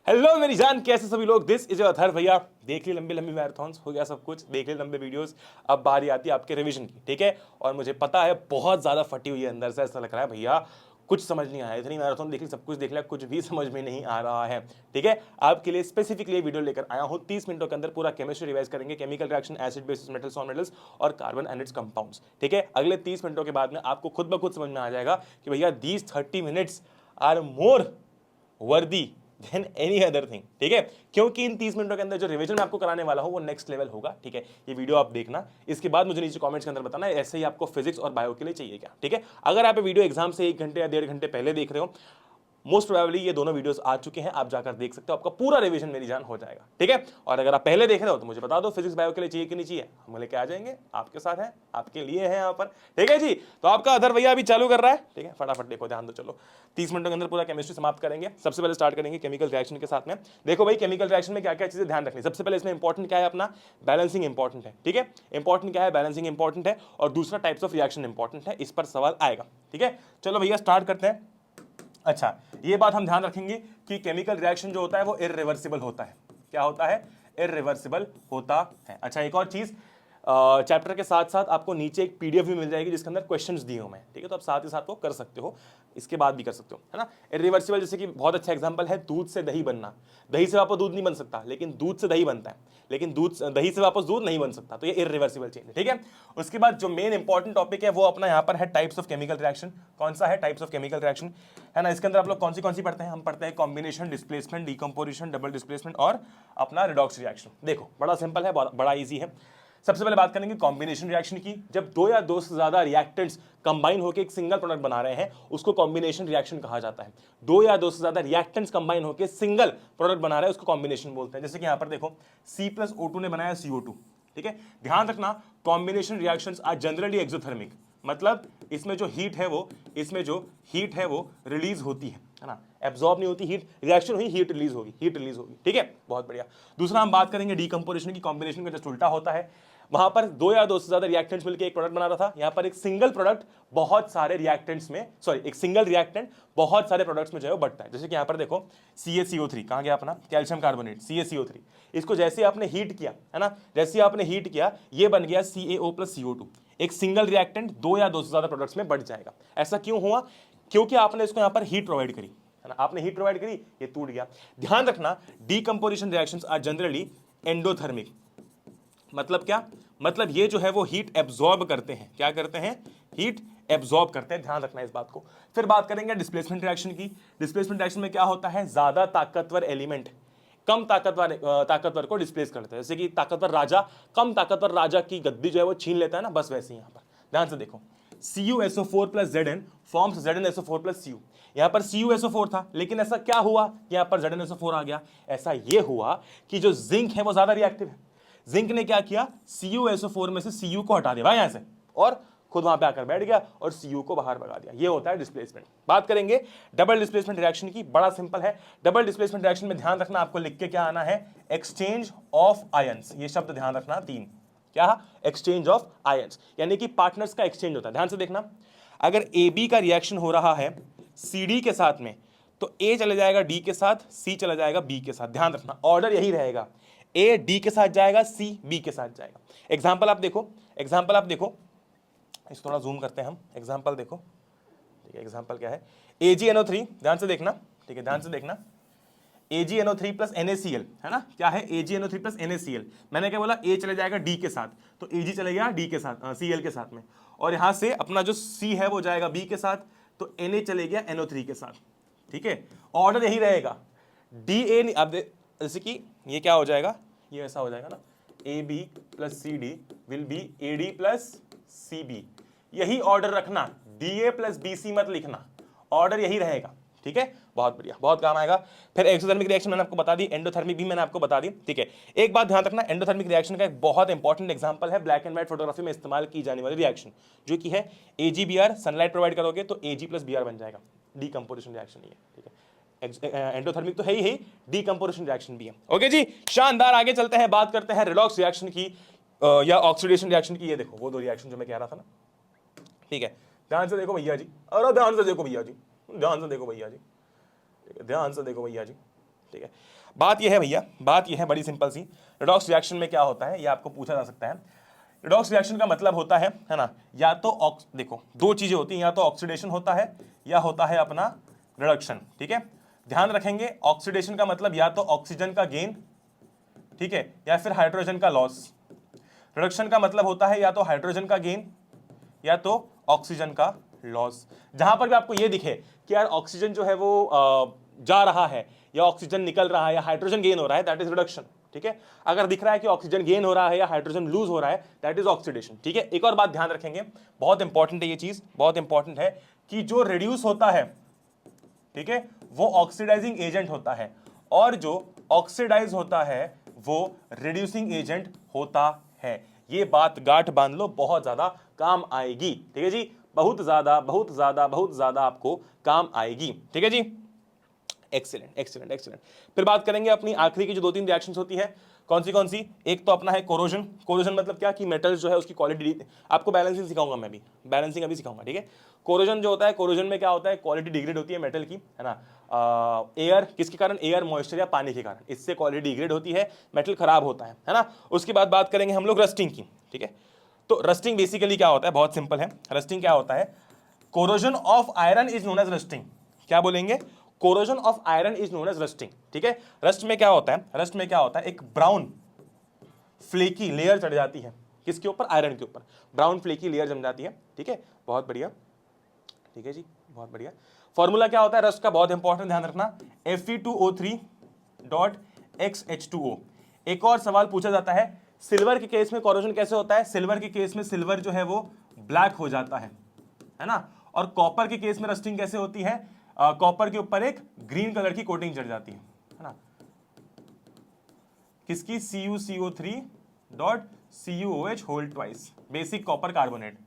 Hello मेरी जान, कैसे सभी लोग। दिस इज अथर भैया। देख ली लंबी लंबी मैराथन्स, हो गया सब कुछ, देख ली लंबे वीडियोस। अब बारी आती है आपके रिवीजन की, ठीक है। और मुझे पता है बहुत ज्यादा फटी हुई है अंदर से, ऐसा लग रहा है भैया कुछ समझ नहीं आया। इतनी मैराथन देख ली, सब कुछ देख लिया, कुछ भी समझ में नहीं आ रहा है, ठीक है। आपके लिए स्पेसिफिकली वीडियो लेकर आया हूं। 30 मिनटों के अंदर पूरा केमिस्ट्री रिवाइज करेंगे, chemical reaction, acid basis metals non metals और कार्बन एंड इट्स कंपाउंड्स, ठीक है। अगले 30 मिनटों के बाद में आपको खुद ब खुद समझ में आ जाएगा कि भैया दीज 30 मिनट्स आर मोर वर्दी देन एनी अदर थिंग, ठीक है। क्योंकि इन 30 मिनटों के अंदर जो रिवीजन मैं आपको कराने वाला हूं वो नेक्स्ट लेवल होगा, ठीक है। ये वीडियो आप देखना, इसके बाद मुझे नीचे कमेंट्स के अंदर बताना ऐसे ही आपको फिजिक्स और बायो के लिए चाहिए क्या, ठीक है। अगर आप ये वीडियो एग्जाम से 1 घंटे या 1.5 घंटे पहले देख रहे हो, मोस्ट प्रोबेबली ये दोनों वीडियोस आ चुके हैं, आप जाकर देख सकते हो, आपका पूरा रिवीजन मेरी जान हो जाएगा, ठीक है। और अगर आप पहले देख रहे हो तो मुझे बता दो फिजिक्स बायो के लिए चाहिए कि नहीं चाहिए, हम लेके आ जाएंगे, आपके साथ हैं, आपके लिए हैं यहाँ पर, ठीक है जी। तो आपका अदर भैया अभी चालू कर रहा है, ठीक है। फटाफट देखो, ध्यान दो, चलो 30 मिनटों के अंदर पूरा केमिस्ट्री समाप्त करेंगे। सबसे पहले स्टार्ट करेंगे केमिकल रिएक्शन के साथ में। देखो भाई, केमिकल रिएक्शन में क्या क्या चीजें ध्यान रखनी। सबसे पहले इसमें इंपॉर्टेंट क्या है, अपना बैलेंसिंग इंपॉर्टेंट है, ठीक है। इंपॉर्टेंट क्या है, बैलेंसिंग इंपॉर्टेंट है, और दूसरा टाइप्स ऑफ रिएक्शन इंपॉर्टेंट है, इस पर सवाल आएगा, ठीक है। चलो भैया स्टार्ट करते हैं। अच्छा, ये बात हम ध्यान रखेंगे कि केमिकल रिएक्शन जो होता है वो इररिवर्सिबल होता है। क्या होता है? इररिवर्सिबल होता है। अच्छा, एक और चीज, चैप्टर के साथ साथ आपको नीचे एक पीडीएफ भी मिल जाएगी जिसके अंदर क्वेश्चंस दिए हुए हैं, ठीक है। तो आप साथ ही साथ वो कर सकते हो, इसके बाद भी कर सकते हो, है ना। इररिवर्सिबल जैसे कि बहुत अच्छा एग्जांपल है दूध से दही बनना। दही से वापस दूध नहीं बन सकता, लेकिन दूध से दही बनता है, लेकिन दूध दही से वापस दूध नहीं बन सकता, तो ये इररिवर्सिबल चेंज है, ठीक है। उसके बाद जो मेन इंपॉर्टेंट टॉपिक है वो अपना यहाँ पर है टाइप्स ऑफ केमिकल रिएक्शन। कौन सा है? टाइप्स ऑफ केमिकल रिएक्शन, है ना। इसके अंदर आप लोग कौन सी पढ़ते हैं? हम पढ़ते हैं combination, displacement, decomposition, double displacement और अपना रिडॉक्स रिएक्शन। देखो बड़ा सिंपल है, बड़ा इजी है। सबसे पहले बात करेंगे कॉम्बिनेशन रिएक्शन की। जब दो या दो से ज्यादा रिएक्टेंट्स कंबाइन होकर एक सिंगल प्रोडक्ट बना रहे हैं, उसको कॉम्बिनेशन रिएक्शन कहा जाता है। दो या दो से ज्यादा रिएक्टेंट्स कंबाइन होकर सिंगल प्रोडक्ट बना रहे हैं, उसको कॉम्बिनेशन बोलते हैं। जैसे कि यहां पर देखो, C+O2 ने बनाया CO2, ठीक है। ध्यान रखना, combination reactions are generally exothermic, मतलब इसमें जो हीट है वो रिलीज होती है ना, एब्जॉर्ब नहीं होती हीट, रिएक्शन हुई, हीट रिलीज होगी, ठीक है। बहुत बढ़िया। दूसरा हम बात करेंगे डीकंपोजिशन की। कॉम्बिनेशन का जस्ट उल्टा होता है, वहां पर दो या दो से ज्यादा रिएक्टेंट्स मिलकर एक प्रोडक्ट बना रहा था, यहां पर एक सिंगल प्रोडक्ट बहुत सारे रिएक्टेंट्स में, एक सिंगल रिएक्टेंट बहुत सारे प्रोडक्ट्स में जो है वो बढ़ता है। जैसे कि यहां पर देखो, CaCO3 कहां गया अपना, कैल्शियम कार्बोनेट, CaCO3। इसको जैसे आपने हीट किया, है ना, जैसे आपने हीट किया, ये बन गया CaO+CO2। एक सिंगल रिएक्टेंट दो या दो से ज्यादा प्रोडक्ट्स में बढ़ जाएगा। ऐसा क्यों हुआ? क्योंकि आपने इसको यहां पर हीट प्रोवाइड करी, है ना, आपने हीट प्रोवाइड करी, ये टूट गया। ध्यान रखना, decomposition reactions are generally endothermic. मतलब क्या? मतलब ये जो है वो हीट एब्जॉर्ब करते हैं। क्या करते हैं? हीट एब्जॉर्ब करते हैं, ध्यान रखना इस बात को। फिर बात करेंगे डिस्प्लेसमेंट रिएक्शन की। डिस्प्लेसमेंट रिएक्शन में क्या होता है, ज्यादा ताकतवर एलिमेंट कम ताकतवर को डिस्प्लेस करते हैं। जैसे कि ताकतवर राजा कम ताकतवर राजा की गद्दी जो है वो छीन लेता है ना, बस वैसे ही यहां पर ध्यान से देखो, CuSO4 + Zn forms ZnSO4 + Cu। यहां पर CuSO4 था, लेकिन ऐसा क्या हुआ, यहां पर ZnSO4 आ गया। ऐसा ये हुआ कि जो जिंक है वो ज्यादा रिएक्टिव है। जिंक ने क्या किया, CuSO4 में से Cu को हटा दिया भाई यहां से, और खुद वहां पे आकर बैठ गया और Cu को बाहर भगा दिया। ये होता है डिस्प्लेसमेंट। बात करेंगे डबल डिस्प्लेसमेंट रिएक्शन की। बड़ा सिंपल है। डबल डिस्प्लेसमेंट रिएक्शन में ध्यान रखना, आपको लिख के क्या आना है, एक्सचेंज ऑफ आयंस। ये शब्द ध्यान रखना, 3 क्या, एक्सचेंज ऑफ आयंस, यानी कि पार्टनर्स का एक्सचेंज होता है। ध्यान से देखना, अगर AB का रिएक्शन हो रहा है CD के साथ में, तो A चले जाएगा D के साथ, C चला जाएगा B के साथ। ध्यान रखना, ऑर्डर यही रहेगा, A D के साथ जाएगा, C B के साथ जाएगा। एग्जाम्पल आप देखो, इस थोड़ा जूम करते हैं हम, एग्जाम्पल देखो, ठीक है। एग्जाम्पल क्या है, AgNO3, ध्यान से देखना, ठीक है, ध्यान से देखना, AgNO3 + NaCl, है ना। क्या है? AgNO3 + NaCl। मैंने क्या बोला, A चले जाएगा D के साथ, तो Ag चले गया D के साथ, Cl के साथ में, और यहां से अपना जो C है वो जाएगा B के साथ, तो Na चले गया NO3 के साथ, ठीक है। ऑर्डर यही रहेगा, Da, अब जैसे कि ये क्या हो जाएगा, ये ऐसा हो जाएगा ना, AB + CD will be AD + CB। यही ऑर्डर रखना, Da + BC मत लिखना, ऑर्डर यही रहेगा, ठीक है। बहुत बढ़िया, बहुत काम आएगा। फिर एक्सोथर्मिक रिएक्शन मैंने आपको बता दी, एंडोथर्मिक भी मैंने आपको बता दी, ठीक है। एक बात ध्यान रखना, एंडोथर्मिक रिएक्शन का एक बहुत इंपॉर्टेंट एग्जांपल है ब्लैक एंड व्हाइट फोटोग्राफी में इस्तेमाल की जाने वाली रिएक्शन, जो कि है AgBr। सनलाइट प्रोवाइड करोगे तो Ag + Br बन जाएगा। डीकंपोजिशन रिएक्शन ही है, ठीक है। एंडोथर्मिक तो है ही, डीकंपोजिशन रिएक्शन भी है। ओके जी, शानदार। आगे चलते हैं, बात करते हैं रिडॉक्स रिएक्शन की या ऑक्सीडेशन रिएक्शन की। ये देखो वो दो रिएक्शन जो मैं कह रहा था ना, ठीक है। ध्यान से देखो भैया जी, अरे ध्यान से देखो भैया जी, ध्यान से देखो भैया जी, ठीक है, ध्यान से देखो भैया जी, ठीक है, बात यह है भैया, बात यह है बड़ी सिंपल सी, रेडॉक्स रिएक्शन में क्या होता है ये आपको पूछा जा सकता है। रेडॉक्स रिएक्शन का मतलब होता है ना, या तो देखो दो चीजें होती हैं, या तो ऑक्सीडेशन होता है या होता है अपना रिडक्शन। ठीक है, ध्यान रखेंगे ऑक्सीडेशन का मतलब या तो ऑक्सीजन का गेन, ठीक है, या फिर हाइड्रोजन का लॉस। रिडक्शन का मतलब होता है या तो हाइड्रोजन का गेन या तो ऑक्सीजन का लॉस। जहां पर भी आपको ये दिखे कि यार ऑक्सीजन जो है वो जा रहा है या ऑक्सीजन निकल रहा है या हाइड्रोजन गेन हो रहा है, दैट इज रिडक्शन। ठीक है, अगर दिख रहा है कि ऑक्सीजन गेन हो रहा है या हाइड्रोजन लूज हो रहा है, दैट इज ऑक्सीडेशन। ठीक है, एक और बात ध्यान रखेंगे, बहुत इंपॉर्टेंट है ये चीज, बहुत इंपॉर्टेंट है कि जो रिड्यूस होता है, ठीक है, वो ऑक्सीडाइजिंग एजेंट होता है, और जो ऑक्सीडाइज होता है वो रिड्यूसिंग एजेंट होता है। ये बात गांठ बांध लो, बहुत ज्यादा काम आएगी। ठीक है जी, बहुत ज्यादा बहुत ज्यादा बहुत ज्यादा आपको काम आएगी। ठीक है जी, एक्सीलेंट एक्सीलेंट एक्सीलेंट। फिर बात करेंगे अपनी आखिरी की जो 2-3 रिएक्शंस होती है, कौन सी। एक तो अपना है कोरोजन। कोरोजन मतलब क्या कि मेटल जो है उसकी क्वालिटी, आपको बैलेंसिंग सिखाऊंगा मैं भी, बैलेंसिंग अभी सिखाऊंगा। ठीक है, कोरोजन जो होता है, कोरोजन में क्या होता है, क्वालिटी डिग्रेड होती है मेटल की, है ना, एयर, किसके कारण, एयर मॉइस्चर या पानी के कारण, इससे क्वालिटी डिग्रेड होती है, मेटल खराब होता है ना। उसके बाद बात करेंगे हम लोग रस्टिंग की। ठीक है, तो रस्टिंग बेसिकली क्या होता है, बहुत सिंपल है। रस्टिंग क्या होता है, corrosion of iron is known as rusting. क्या बोलेंगे, corrosion of iron is known as rusting. ठीक है, रस्ट में क्या होता है, रस्ट में क्या होता है, एक ब्राउन फ्लेकी लेयर चढ़ जाती है, किसके ऊपर, आयरन के ऊपर, ब्राउन फ्लेकी लेयर जम जाती है। ठीक है, बहुत बढ़िया। ठीक है जी, बहुत बढ़िया। फॉर्मूला क्या होता है रस्ट का, बहुत इंपॉर्टेंट, ध्यान रखना, Fe2O3.XH2O। एक और सवाल पूछा जाता है, सिल्वर के केस में कोरोजन कैसे होता है, सिल्वर के केस में सिल्वर जो है वो ब्लैक हो जाता है ना, और कॉपर के केस में रस्टिंग कैसे होती है, कॉपर के ऊपर एक ग्रीन कलर की कोटिंग चढ़ जाती है ना, किसकी, CuCO3.CuOH whole twice, basic copper carbonate.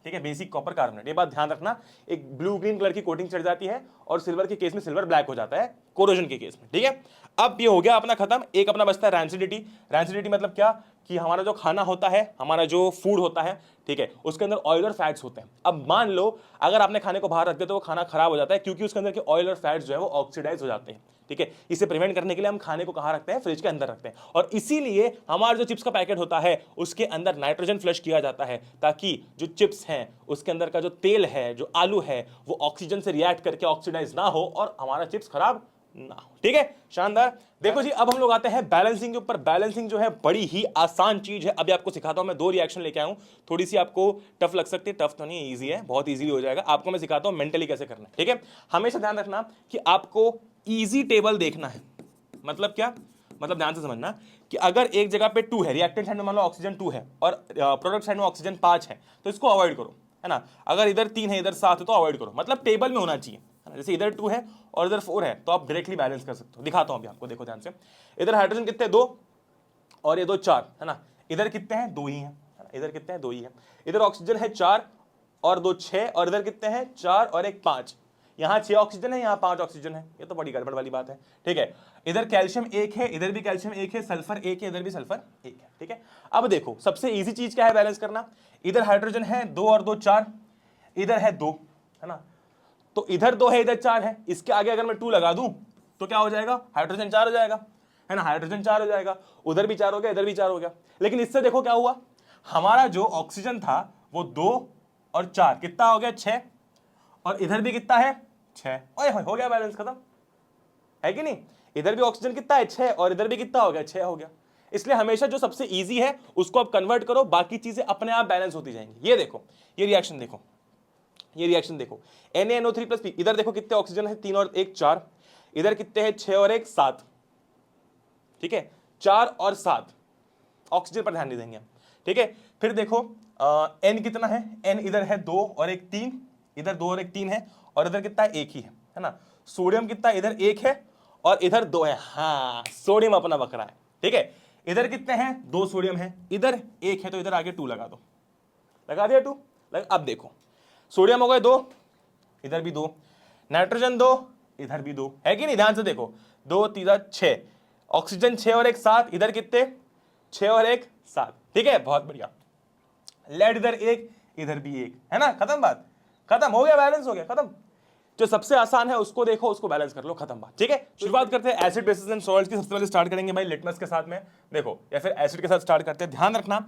ठीक है, बेसिक कॉपर कार्बोनेट, ये बात ध्यान रखना, एक ब्लू ग्रीन कलर की कोटिंग चढ़ जाती है, और सिल्वर के केस में सिल्वर ब्लैक हो जाता है, कोरोजन के केस में। ठीक है, अब ये हो गया अपना खत्म। एक अपना बचता है रैंसिडिटी। रैंसिडिटी मतलब क्या कि हमारा जो खाना होता है, हमारा जो फूड होता है, ठीक है, उसके अंदर ऑयल और फैट्स होते हैं। अब मान लो अगर आपने खाने को बाहर रख दिया तो वो खाना खराब हो जाता है, क्योंकि उसके अंदर के ऑयल और फैट्स जो है वो ऑक्सीडाइज हो जाते हैं। ठीक है, इसे प्रिवेंट करने के लिए हम खाने को कहाँ रखते हैं, फ्रिज के अंदर रखते हैं, और इसीलिए हमारा जो चिप्स का पैकेट होता है उसके अंदर नाइट्रोजन फ्लश किया जाता है, ताकि जो चिप्स हैं उसके अंदर का जो तेल है, जो आलू है, वो ऑक्सीजन से रिएक्ट करके ऑक्सीडाइज ना हो और हमारा चिप्स खराब ना हो। ठीक है, शानदार। देखो जी, अब हम लोग आते हैं बैलेंसिंग के ऊपर। बैलेंसिंग जो है बड़ी ही आसान चीज है। अभी आपको सिखाता हूं मैं, 2 रिएक्शन लेके आया हूं, थोड़ी सी आपको टफ लग सकती है, टफ तो नहीं, इजी है, बहुत इजीली हो जाएगा। आपको मैं सिखाता हूं मेंटली कैसे करना है। ठीक है, हमेशा ध्यान रखना कि आपको इजी टेबल देखना है। मतलब क्या, मतलब ध्यान से समझना कि अगर एक जगह पे 2 है, रिएक्टेंट साइड में मान लो ऑक्सीजन 2 है और प्रोडक्ट साइड में ऑक्सीजन 5 है, तो इसको अवॉइड करो, है ना। अगर इधर 3 है इधर 7 है तो अवॉइड करो, मतलब टेबल में होना चाहिए, है ना। जैसे इधर 2 है और इधर 4 है तो आप डायरेक्टली बैलेंस कर सकते हो। दिखाता हूं अभी आपको, देखो ध्यान से। इधर हाइड्रोजन कितने, 2, और ये 2 4, है ना। इधर कितने हैं, 2 ही हैं, इधर कितने हैं, 2 ही हैं। इधर ऑक्सीजन है 4 और 2 6, और इधर कितने हैं, 4 और 1 5। यहाँ 6 ऑक्सीजन है, यहाँ 5 ऑक्सीजन है, ये तो बड़ी गड़बड़ वाली बात है। ठीक है, इधर कैल्शियम 1 है, इधर भी कैल्शियम 1 है, सल्फर 1 है, इधर भी सल्फर 1 है। ठीक है, अब देखो सबसे इजी चीज क्या है बैलेंस करना। इधर हाइड्रोजन है 2 और 2 4, इधर है 2, है ना, तो इधर 2 है इधर 4 है, इसके आगे अगर मैं 2 लगा दूं तो क्या हो जाएगा, हाइड्रोजन 4 हो जाएगा, है ना, हाइड्रोजन 4 हो जाएगा, उधर भी 4 हो गया, इधर भी 4 हो गया। लेकिन इससे देखो क्या हुआ, हमारा जो ऑक्सीजन था वो 2 और 4 कितना हो गया, 6, और इधर भी कितना है, 6। ओए हो गया बैलेंस खत्म, है कि नहीं। इधर भी ऑक्सीजन कितना है, 6, और इधर भी कितना हो गया, 6 हो गया। इसलिए हमेशा जो सबसे इजी है उसको आप कन्वर्ट करो, बाकी चीजें अपने आप बैलेंस होती जाएंगी। ये देखो, ये रिएक्शन देखो, ये रिएक्शन देखो, NaNO3 प्लस P। इधर देखो कितने ऑक्सीजन है, 3 और 1 4, इधर कितने हैं, 6 और 1 7। ठीक है, 4 और 7, ऑक्सीजन पर ध्यान नहीं देंगे हम। ठीक है, फिर देखो N कितना है, N इधर है 2 और 1 3, इधर 2 और 1 3 है, और इधर कितना है, 1 ही है ना। सोडियम कितना, इधर 1 है और इधर 2 है, हाँ सोडियम अपना बकरा है। ठीक है, इधर कितने हैं, 2 सोडियम है, इधर 1 है, तो इधर आगे 2 लगा दो, लगा दिया 2। अब देखो सोडियम हो गए 2, इधर भी 2, नाइट्रोजन 2, इधर भी 2, है कि नहीं। ध्यान से देखो, 2 3 6, ऑक्सीजन 6 और 1 7, इधर कितने, 6 और 1 7। ठीक है, बहुत बढ़िया। लेड इधर 1, इधर भी 1, है ना, खत्म बात, खत्म हो गया, बैलेंस हो गया, खत्म। जो सबसे आसान है उसको देखो, उसको बैलेंस कर लो, खत्म बात। ठीक है, शुरुआत करते हैं एसिड बेसिस एंड सॉल्ट की। सबसे पहले स्टार्ट करेंगे भाई लिटमस के साथ में, देखो, या फिर एसिड के साथ स्टार्ट करते हैं। ध्यान रखना,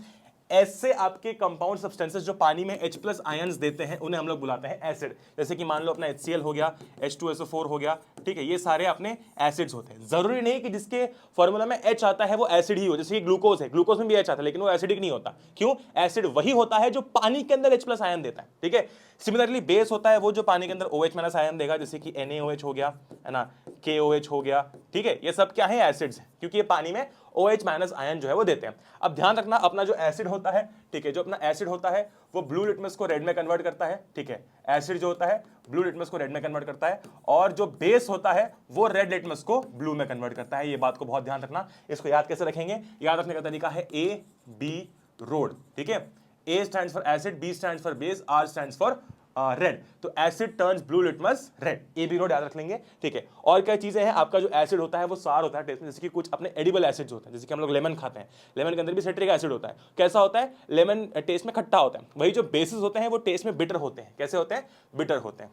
ऐसे आपके कंपाउंड सब्सटेंसेस जो पानी में H प्लस आयंस देते हैं उन्हें हम लोग बुलाते हैं एसिड। जैसे कि मान लो अपना HCl हो गया, H2SO4 हो गया, ठीक है, ये सारे अपने एसिड्स होते हैं। जरूरी नहीं कि जिसके फॉर्मूला में H आता है वो एसिड ही हो, जैसे कि ग्लूकोज है, ग्लूकोज में भी H आता है लेकिन वो एसिडिक नहीं होता। क्यों? एसिड वही होता है जो पानी के अंदर H प्लस आयन देता है। ठीक है, सिमिलरली बेस होता है वो जो पानी के अंदर OH माइनस आयन देगा, जैसे कि NaOH हो गया, है ना, KOH हो गया। ठीक है, ये सब क्या है? एसिड्स हैं, क्योंकि ये पानी में OH माइनस आयन जो है वो देते हैं। अब ध्यान रखना, अपना जो एसिड होता है, ठीक है, जो अपना एसिड होता है वो ब्लू लिटमस को रेड में कन्वर्ट करता है। ठीक है, एसिड जो होता है ब्लू लिटमस को रेड में कन्वर्ट करता है, और जो बेस होता है वो रेड लिटमस को ब्लू में कन्वर्ट करता है। ये बात को बहुत ध्यान रखना। इसको याद कैसे रखेंगे? याद रखने का तरीका है AB रोड। ठीक है, A stands for acid, B stands for base, R stands for red. तो acid turns blue litmus red, AB road याद रख लेंगे। ठीक है, और क्या चीजें हैं? आपका जो एसिड होता है वो सार होता है टेस्ट में, जैसे कि कुछ अपने एडिबल एसिड्स होते हैं, जैसे कि हम लोग लेमन खाते हैं, लेमन के अंदर भी सिट्रिक एसिड होता है। कैसा होता है? लेमन टेस्ट में खट्टा होता है। वही जो बेसिस होते हैं वो टेस्ट में बिटर होते हैं। कैसे होते हैं? बिटर होते हैं।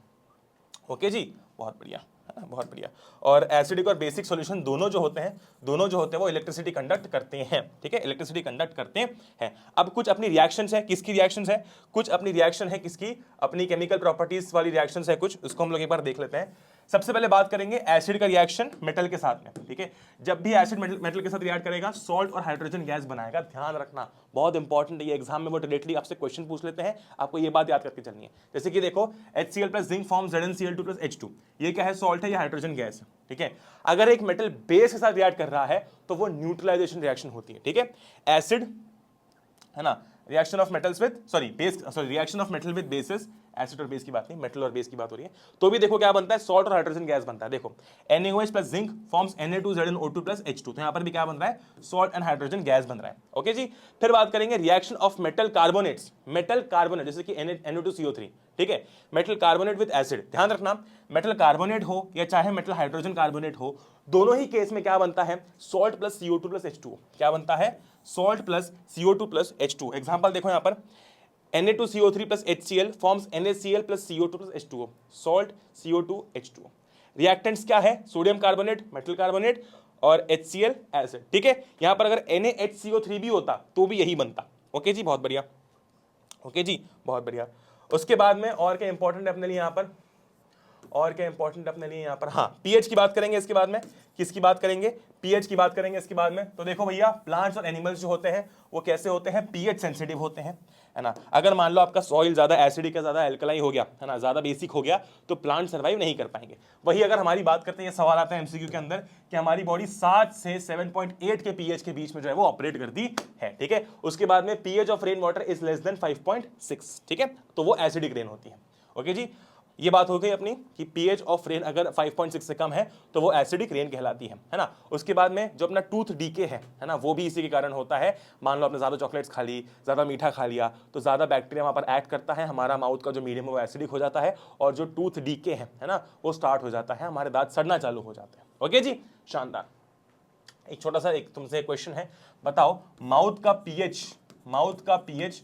ओके जी, बहुत बढ़िया, बहुत बढ़िया। और एसिडिक और बेसिक सॉल्यूशन दोनों जो होते हैं वो इलेक्ट्रिसिटी कंडक्ट करते हैं। ठीक है, इलेक्ट्रिसिटी कंडक्ट करते हैं। अब कुछ अपनी रिएक्शंस है, किसकी रिएक्शंस है? कुछ अपनी रिएक्शन है किसकी? अपनी केमिकल प्रॉपर्टीज वाली रिएक्शंस है कुछ, उसको हम लोग एक बार देख लेते हैं। सबसे पहले बात करेंगे एसिड का रिएक्शन मेटल के साथ में। ठीक है, जब भी एसिड मेटल के साथ रिएक्ट करेगा सॉल्ट और हाइड्रोजन गैस बनाएगा। ध्यान रखना, बहुत इंपॉर्टेंट है ये, एग्जाम में वो डायरेक्टली आपसे क्वेश्चन पूछ लेते हैं, आपको ये बात याद करके चलनी है। जैसे कि देखो, HCl plus zinc form ZnCl2 plus H2, ये क्या है? सॉल्ट है या हाइड्रोजन गैस है। ठीक है, अगर एक मेटल बेस के साथ रिएक्ट कर रहा है तो वो न्यूट्रलाइजेशन रिएक्शन होती है। ठीक है, एसिड, है ना, reaction of metals with reaction of metal with basis, acid और बेस की बात नहीं, मेटल और बेस की बात हो रही है। तो भी देखो क्या बनता है? सॉल्ट और हाइड्रोजन गैस बनता है। देखो, NaOH plus zinc forms Na2ZnO2 plus H2, तो यहां पर भी क्या बन रहा है? सॉल्ट एंड हाइड्रोजन गैस बन रहा है। ओके जी, फिर बात करेंगे reaction of metal carbonates, metal carbonate जैसे कि NO2CO3। ठीक है, मेटल कार्बोनेट विद एसिड। ध्यान रखना, मेटल कार्बोनेट हो या चाहे मेटल हाइड्रोजन कार्बोनेट हो, दोनों ही केस में क्या बनता है? Salt plus CO2 plus H2। क्या बनता है? Salt plus CO2 plus H2। Example देखो यहां पर, Na2CO3 plus HCl forms NaCl plus CO2 plus H2O, salt CO2 H2O। Reactants क्या है? सोडियम कार्बोनेट, मेटल कार्बोनेट और HCl एसिड। ठीक है, यहां पर अगर NaHCO3 भी होता तो भी यही बनता। ओके जी, बहुत बढ़िया। ओके जी, बहुत बढ़िया। उसके बाद में और क्या इंपॉर्टेंट है अपने लिए यहां पर? और क्या इंपॉर्टेंट अपने लिए यहाँ पर? हाँ, पीएच की बात करेंगे इसके बाद में। किसकी बात करेंगे? पीएच की बात करेंगे इसके बाद में। तो देखो भैया, प्लांट्स और एनिमल्स जो होते हैं वो कैसे होते हैं? पीएच सेंसिटिव होते हैं, है ना। अगर मान लो आपका सॉइल ज्यादा एसिडिक या ज्यादा एल्कलाइन हो गया, है ना, ज्यादा बेसिक हो गया, तो प्लांट सर्वाइव नहीं कर पाएंगे। वही अगर हमारी बात करते हैं, ये सवाल आता है एमसीक्यू के अंदर कि हमारी बॉडी 7 से 7.8 के पीएच के बीच में जो है वो ऑपरेट करती है। ठीक है, उसके बाद में pH of rain water is less than 5.6। ठीक है, तो वो एसिडिक रेन होती है। ओके जी, ये बात हो गई अपनी कि पीएच ऑफ रेन अगर 5.6 से कम है तो वो एसिडिक रेन कहलाती है ना। उसके बाद में जो अपना टूथ डीके है ना, वो भी इसी के कारण होता है। मान लो आपने ज्यादा चॉकलेट्स खा ली, ज्यादा मीठा खा लिया, तो ज्यादा बैक्टीरिया वहां पर एक्ट करता है, हमारा माउथ का जो मीडियम है वो एसिडिक हो जाता है, और जो टूथ डीके है ना, वो स्टार्ट हो जाता है, हमारे दांत सड़ना चालू हो जाते हैं। ओके जी, शानदार। एक छोटा सा एक तुमसे क्वेश्चन है, बताओ माउथ का पीएच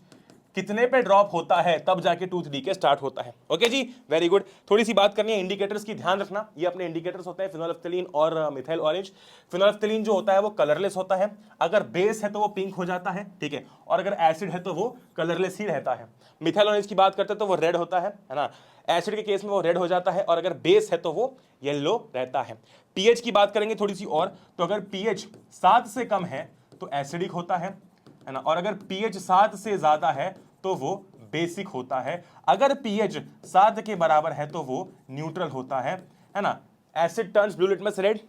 कितने पे ड्रॉप होता है तब जाके टूथ डीके स्टार्ट होता है? ओके जी, वेरी गुड। थोड़ी सी बात करनी है इंडिकेटर्स की, ध्यान रखना। ये अपने इंडिकेटर्स होते हैं फिनोल्फ्थलीन और मिथाइल ऑरेंज। फिनोल्फ्थलीन जो होता है वो कलरलेस होता है, अगर बेस है तो वो पिंक हो जाता है, ठीक है, और अगर एसिड है तो वो कलरलेस ही रहता है। मिथाइल ऑरेंज की बात करते हैं तो वो रेड होता है ना, एसिड के केस में वो रेड हो जाता है, और अगर बेस है तो वो येलो रहता है। पीएच की बात करेंगे थोड़ी सी और, तो अगर पीएच 7 से कम है तो एसिडिक होता है ना, और अगर पीएच 7 से ज्यादा है तो वो बेसिक होता है। अगर पीएच 7 के बराबर है तो वो न्यूट्रल होता है ना। Acid turns blue litmus red,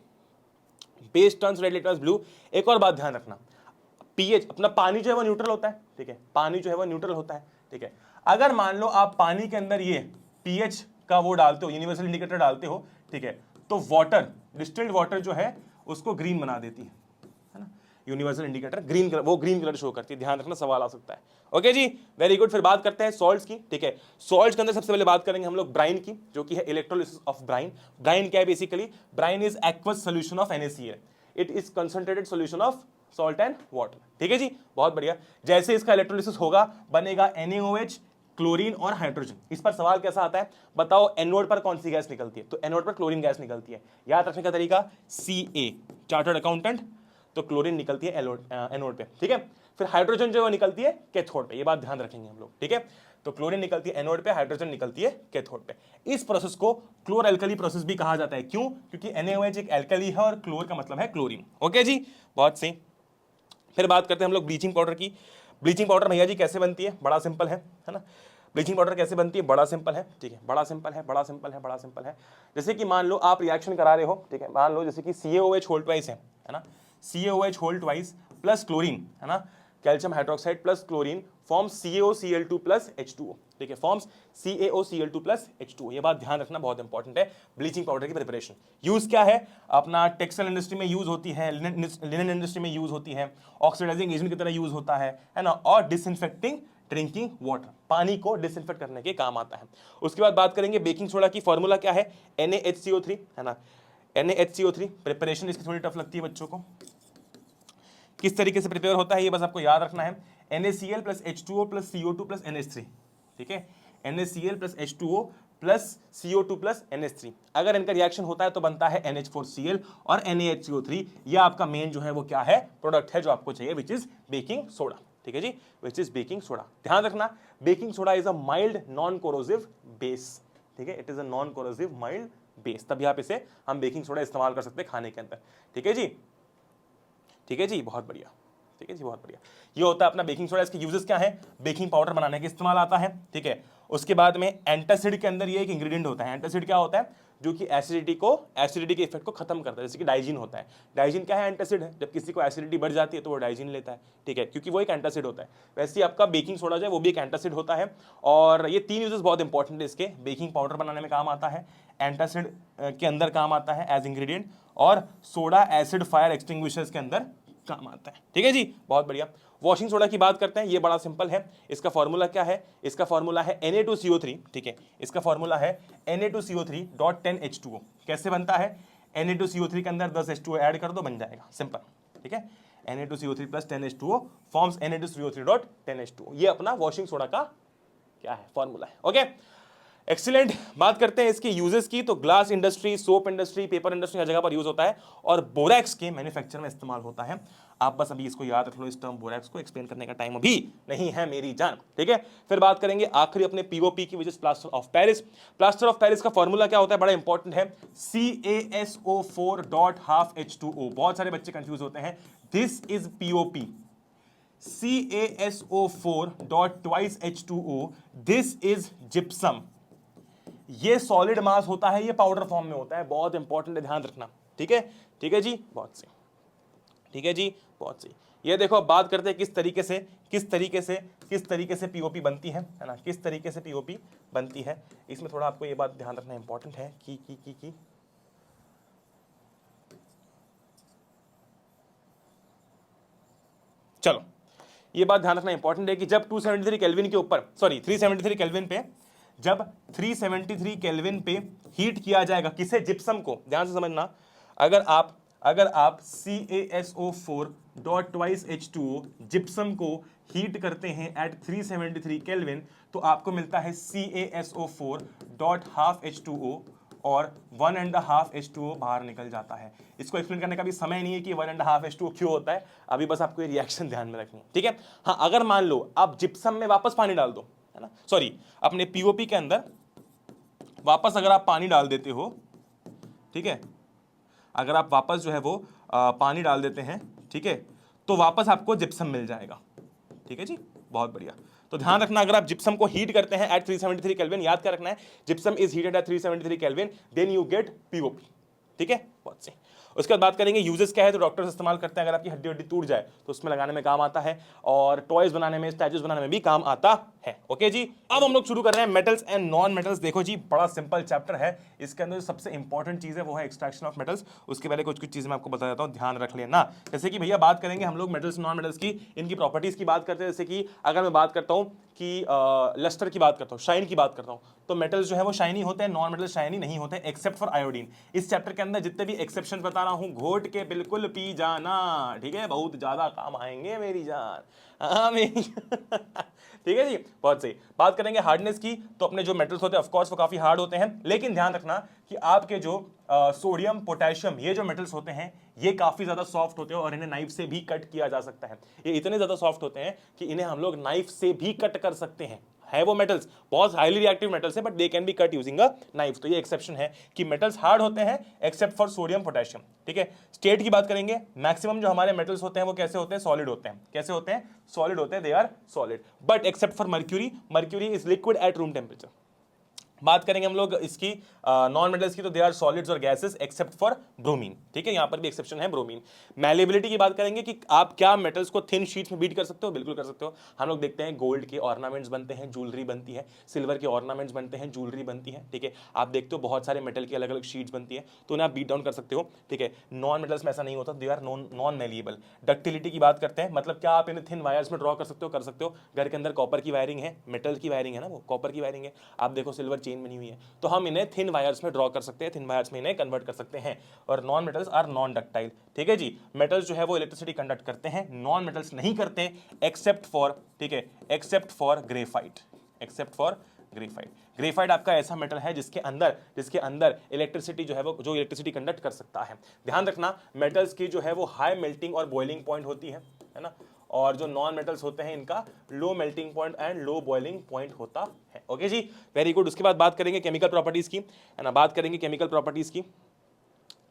base turns red litmus blue. एक और बात ध्यान रखना, पीएच अपना पानी जो है वो न्यूट्रल होता है, ठीक है, पानी जो है वो न्यूट्रल होता है, ठीक है। अगर मान लो आप पानी के अंदर ये पीएच का वो डालते हो, यूनिवर्सल इंडिकेटर डालते हो, ठीक है, तो वाटर, डिस्टिल्ड वाटर जो है उसको ग्रीन बना देती है ना। यूनिवर्सल इंडिकेटर ग्रीन कलर, वो ग्रीन कलर शो करती है, ध्यान रखना, सवाल आ सकता है। ओके जी, वेरी गुड। फिर बात करते हैं सॉल्ट्स की, ठीक है। सॉल्ट्स के अंदर सबसे पहले बात करेंगे हम लोग ब्राइन की, जो कि है इलेक्ट्रोलिसिस ऑफ ब्राइन। ब्राइन क्या है basically? Brine is aqueous solution of NaCl, it is concentrated solution of salt and water. ठीक है जी, बहुत बढ़िया। जैसे इसका इलेक्ट्रोलिसिस होगा, बनेगा NaOH, क्लोरीन और हाइड्रोजन। इस पर सवाल कैसा आता है, बताओ एनोड पर कौन सी गैस निकलती है, तो एनोड पर क्लोरीन गैस निकलती है। याद रखने का तरीका, CA चार्टर्ड अकाउंटेंट, तो क्लोरीन निकलती है एनोड पे, ठीक है। फिर हाइड्रोजन जो है निकलती है कैथोड पे, ये बात ध्यान रखेंगे हम लोग, ठीक है। तो क्लोरीन निकलती है एनोड पे, हाइड्रोजन निकलती है कैथोड पे। इस प्रोसेस को क्लोर एल्कली प्रोसेस भी कहा जाता है। क्यों? क्योंकि NaOH एक एल्कली है और क्लोर का मतलब है क्लोरीन। ओके जी, बहुत सही। फिर बात करते हैं हम लोग ब्लीचिंग पाउडर की। ब्लीचिंग पाउडर भैया जी कैसे बनती है, बड़ा सिंपल है ना। ब्लीचिंग पाउडर कैसे बनती है, बड़ा सिंपल है, ठीक है, बड़ा सिंपल है, बड़ा सिंपल है, बड़ा सिंपल है। जैसे कि मान लो आप रिएक्शन करा रहे हो, ठीक है, मान लो जैसे कि CaOH होल ट्वाइस है ना, CaOH whole twice plus chlorine, है ना, calcium hydroxide plus chlorine forms CaOCl2 plus H2O, ठीक है, फॉर्म्स CaOCl2 प्लस H2O। ये बात ध्यान रखना बहुत इंपॉर्टेंट है। ब्लीचिंग पाउडर की प्रिपरेशन यूज क्या है, अपना टेक्सटाइल इंडस्ट्री में यूज होती है, लिनन इंडस्ट्री में यूज होती है, ऑक्सीडाइजिंग एजेंट की तरह यूज होता है ना, और डिसइंफेक्टिंग ड्रिंकिंग वाटर, पानी को डिसइंफेक्ट करने के काम आता है। उसके बाद बात करेंगे बेकिंग सोडा की, फॉर्मूला क्या है, NaHCO3, है ना, NaHCO3। प्रिपरेशन इसकी थोड़ी टफ लगती है बच्चों को, किस तरीके से प्रिपेयर होता है ये बस आपको याद रखना है। NaCl plus H2O plus CO2 plus NH3, ठीक है, NaCl plus H2O plus CO2 plus NH3। अगर इनका रिएक्शन होता है तो बनता है NH4Cl और NaHCO3। यह आपका मेन जो है वो क्या है, प्रोडक्ट है जो आपको चाहिए, विच इज बेकिंग सोडा, ठीक है जी, विच इज बेकिंग सोडा। ध्यान रखना, baking soda is a mild non corrosive base, ठीक है, it is a non corrosive mild base, तभी आप इसे हम बेकिंग सोडा इस्तेमाल कर सकते हैं खाने के अंदर, ठीक है जी, ठीक है जी, बहुत बढ़िया, ठीक है जी, बहुत बढ़िया। ये होता है अपना बेकिंग सोडा। इसके यूजेस क्या है, बेकिंग पाउडर बनाने के इस्तेमाल आता है, ठीक है। उसके बाद में एंटासिड के अंदर ये एक इंग्रेडिएंट होता है। एंटासिड क्या होता है, जो कि एसिडिटी के इफेक्ट को खत्म करता है, जैसे कि डाइजीन होता है। डाइजीन क्या है, एंटासिड है। जब किसी को एसिडिटी बढ़ जाती है तो वो डाइजीन लेता है, ठीक है, क्योंकि वो एक एंटासिड होता है। वैसे ही आपका बेकिंग सोडा जो है वो भी एक एंटासिड होता है। और ये 3 यूजेस बहुत इंपॉर्टेंट है इसके, बेकिंग पाउडर बनाने में काम आता है, एंटासिड के अंदर काम आता है एज इंग्रेडिएंट, और सोडा एसिड फायर एक्सटिंग्विशर्स के अंदर काम आता है, ठीक है जी, बहुत बढ़िया। वॉशिंग सोडा की बात करते हैं, ये बड़ा सिंपल है। इसका फॉर्मूला क्या है, इसका फॉर्मूला है Na2CO3, ठीक है, इसका फॉर्मूला है Na2CO3.10H2O। कैसे बनता है, Na2CO3 के अंदर 10H2O ऐड कर दो, बन जाएगा, सिंपल, ठीक है। Na2CO3 plus 10H2O forms Na2CO3.10H2O। ये अपना वॉशिंग सोडा का क्या है, फॉर्मूला है। Okay, excellent. बात करते हैं इसके यूजेस की, तो glass industry, soap industry, paper industry हर जगह पर यूज होता है, और बोरैक्स के मैन्युफैक्चर में इस्तेमाल होता है। आप बस अभी इसको याद रख लो, इस टर्म बोरैक्स को एक्सप्लेन करने का टाइम अभी नहीं है मेरी जान, ठीक है। फिर बात करेंगे आखिरी अपने POP की, which is plaster of Paris. Plaster of Paris का फॉर्मूला क्या होता है, बड़ा इंपॉर्टेंट है, CaSO4.12H2O। बहुत सारे बच्चे कंफ्यूज होते हैं, this is POP, CaSO4.2H2O, this is gypsum. ये सॉलिड मास होता है, ये पाउडर फॉर्म में होता है, बहुत इंपॉर्टेंट है, ध्यान रखना, ठीक है, ठीक है जी, बहुत सही, ठीक है जी, बहुत सही। ये देखो, अब बात करते हैं किस तरीके से POP बनती है ना, किस तरीके से POP बनती है। इसमें थोड़ा आपको ये बात ध्यान रखना इंपॉर्टेंट है कि चलो, ये बात ध्यान रखना इंपॉर्टेंट है कि जब 273 केल्विन के ऊपर, सॉरी 373 केल्विन पे, जब 373 केल्विन पे हीट किया जाएगा किसे, जिप्सम को, ध्यान से समझना। अगर आप CaSO4.2H2O जिप्सम को हीट करते हैं एट 373 केल्विन, तो आपको मिलता है CaSO4.12H2O, और 1.5H2O बाहर निकल जाता है। इसको एक्सप्लेन करने का भी समय नहीं है कि 1.5H2O क्यों होता है, अभी बस आपको ये रिएक्शन ध्यान में रखनी है, ठीक है। हाँ, अगर मान लो आप जिप्सम में वापस पानी डाल दो, है ना, सॉरी, अपने POP के अंदर वापस अगर आप पानी डाल देते हो, ठीक है, अगर आप वापस जो है वो पानी डाल देते हैं, ठीक है, तो वापस आपको जिप्सम मिल जाएगा, ठीक है जी, बहुत बढ़िया। तो ध्यान रखना, अगर आप जिप्सम को हीट करते हैं एट 373 केल्विन, याद क्या रखना है, gypsum is heated at 373 kelvin, then you get POP, ठीक है, बहुत सही। उसके बाद बात करेंगे यूजेस क्या है, तो डॉक्टर्स इस्तेमाल करते हैं, अगर आपकी हड्डी टूट जाए तो उसमें लगाने में काम आता है, और टॉयज बनाने में, स्टैचूज बनाने में भी काम आता है। ओके जी, अब हम लोग शुरू कर रहे हैं मेटल्स एंड नॉन मेटल्स। देखो जी, बड़ा सिंपल चैप्टर है, इसके अंदर सबसे इंपॉर्टेंट चीज है वो है एक्सट्रैक्शन ऑफ मेटल्स। उसके पहले कुछ चीजें मैं आपको बता देता हूँ, ध्यान रख लेना। जैसे कि भैया बात करेंगे हम लोग मेटल्स नॉन मेटल्स की, इनकी प्रॉपर्टीज की बात करते हैं। जैसे कि अगर मैं बात करता हूँ कि लस्टर की बात करता हूँ, शाइन की बात करता हूँ, तो मेटल्स जो है वो शाइनी होते हैं, नॉन मेटल्स शाइनी नहीं होते एक्सेप्ट फॉर आयोडीन। इस चैप्टर के अंदर जितने भी एक्सेप्शन बता रहा रहा हूं, घोट के बिल्कुल पी जाना, ठीक है, बहुत ज्यादा काम आएंगे मेरी जान। हाँ मेरी ठीक है जी, बहुत सही। बात करेंगे हार्डनेस की, तो अपने जो मेटल्स होते हैं ऑफ कोर्स वो काफी हार्ड होते हैं, लेकिन ध्यान रखना कि आपके जो सोडियम पोटेशियम ये जो मेटल्स होते हैं ये काफी ज्यादा सॉफ्ट होते हैं और इन्हें नाइफ से भी कट किया जा सकता है। ये इतने ज्यादा सॉफ्ट होते हैं कि इन्हें हम लोग नाइफ से भी कट कर सकते हैं। है वो मेटल्स बहुत हाईली रिएक्टिव मेटल्स है, but they can be cut using a knife. तो ये एक्सेप्शन है कि मेटल्स हार्ड होते हैं एक्सेप्ट फॉर सोडियम पोटेशियम, ठीक है। स्टेट की बात करेंगे, मैक्सिमम जो हमारे मेटल्स होते हैं वो कैसे होते हैं, सॉलिड होते हैं। कैसे होते हैं, सॉलिड होते हैं, they are solid, but except for mercury, mercury is liquid at room temperature. बात करेंगे हम लोग इसकी नॉन मेटल्स की, तो दे आर सॉलिड्स और गैसेस एक्सेप्ट फॉर ब्रोमीन, ठीक है, यहां पर भी एक्सेप्शन है ब्रोमीन। मैलेबिलिटी की बात करेंगे कि आप क्या मेटल्स को थिन शीट्स में बीट कर सकते हो, बिल्कुल कर सकते हो। हम लोग देखते हैं गोल्ड के ऑर्नामेंट्स बनते हैं, ज्वेलरी बनती है, सिल्वर के ऑर्नामेंट्स बनते हैं, ज्वेलरी बनती है, ठीक है। आप देखते हो बहुत सारे मेटल की अलग अलग शीट्स बनती है, तो उन्हें आप बीट डाउन कर सकते हो, ठीक है। नॉन मेटल्स में ऐसा नहीं होता, they are non malleable. Ductility की बात करते हैं, मतलब क्या आप इन्हें थिन वायर्स में ड्रॉ कर सकते हो, कर सकते हो। घर के अंदर कॉपर की वायरिंग है, मेटल की वायरिंग है ना, वो कॉपर की वायरिंग है, आप देखो सिल्वर चेन बनी हुई है, तो हम इन्हें थिन वायर्स में ड्रॉ कर सकते हैं, थिन वायर्स में इन्हें कन्वर्ट कर सकते हैं। और non metals are non ductile, ठीक है जी। मेटल्स जो है वो इलेक्ट्रिसिटी कंडक्ट करते हैं, नॉन मेटल्स नहीं करते, एक्सेप्ट फॉर, ठीक है, except for graphite, except for graphite. Graphite आपका ऐसा मेटल है जिसके अंदर इलेक्ट्रिसिटी जो है वो, जो इलेक्ट्रिसिटी कंडक्ट कर सकता है। ध्यान रखना, मेटल्स की जो है वो हाई मेल्टिंग और बॉइलिंग पॉइंट होती है ना, और जो नॉन मेटल्स होते हैं इनका low melting point and low boiling point होता है। ओके जी, वेरी गुड। उसके बाद बात करेंगे केमिकल प्रॉपर्टीज की, है ना, बात करेंगे केमिकल प्रॉपर्टीज की।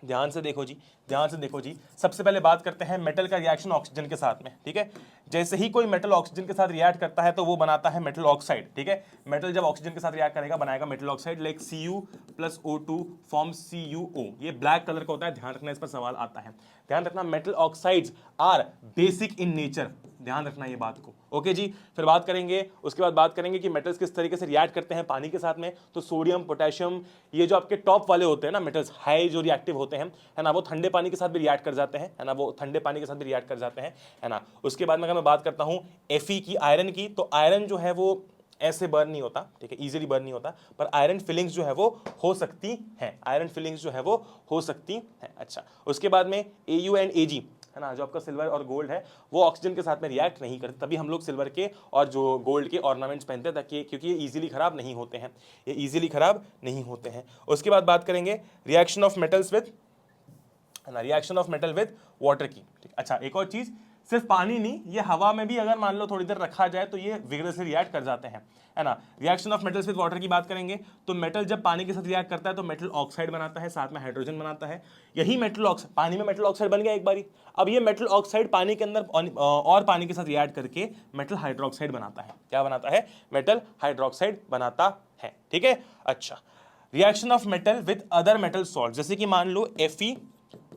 ध्यान से देखो जी, ध्यान से देखो जी। सबसे पहले बात करते हैं मेटल का रिएक्शन ऑक्सीजन के साथ में, ठीक है। जैसे ही कोई मेटल ऑक्सीजन के साथ रिएक्ट करता है तो वो बनाता है मेटल ऑक्साइड, ठीक है। मेटल जब ऑक्सीजन के साथ रिएक्ट करेगा बनाएगा metal oxide, like Cu plus O2 forms CuO। ये ब्लैक कलर का होता है, ध्यान रखना, इस पर सवाल आता है। ध्यान रखना, metal oxides are basic in nature, ध्यान रखना ये बात को। ओके जी, फिर बात करेंगे, उसके बाद बात करेंगे कि मेटल्स किस तरीके से रिएक्ट करते हैं पानी के साथ में। तो सोडियम, पोटेशियम, ये जो आपके टॉप वाले होते हैं ना मेटल्स, हाई जो रिएक्टिव होते हैं, है ना, वो ठंडे पानी के साथ भी रिएक्ट कर जाते हैं, है ना, वो ठंडे पानी के साथ भी रिएक्ट कर जाते हैं, है ना। उसके बाद में अगर मैं बात करता हूं Fe की, आयरन की, तो आयरन जो है वो ऐसे बर्न नहीं होता, ठीक है, इजीली बर्न नहीं होता, पर आयरन फिलिंग्स जो है वो हो सकती हैं, आयरन फिलिंग्स जो है वो हो सकती हैं। अच्छा, उसके बाद में Au एंड Ag, है ना, जो आपका सिल्वर और गोल्ड है वो ऑक्सीजन के साथ में रिएक्ट नहीं करते, तभी हम लोग सिल्वर के और जो गोल्ड के ऑर्नामेंट्स पहनते हैं, ताकि, क्योंकि ये इजीली खराब नहीं होते हैं, ये इजीली खराब नहीं होते हैं। उसके बाद बात करेंगे रिएक्शन ऑफ मेटल्स विद, है ना, reaction of metal with water की, ठीक। अच्छा, एक और चीज, सिर्फ पानी नहीं, ये हवा में भी अगर मान लो थोड़ी देर रखा जाए तो ये विग्रसली रिएक्ट कर जाते हैं, है ना। Reaction of metals with water की बात करेंगे, तो मेटल जब पानी के साथ रिएक्ट करता है तो मेटल ऑक्साइड बनाता है, साथ में हाइड्रोजन बनाता है। यही मेटल ऑक्साइड, पानी में मेटल ऑक्साइड बन गया एक बारी, अब ये मेटल ऑक्साइड पानी के अंदर और पानी के साथ रिएक्ट करके मेटल हाइड्रोक्साइड बनाता है। क्या बनाता है, मेटल हाइड्रोक्साइड बनाता है, ठीक है। अच्छा, reaction of metal with other metal salt, जैसे कि मान लो Fe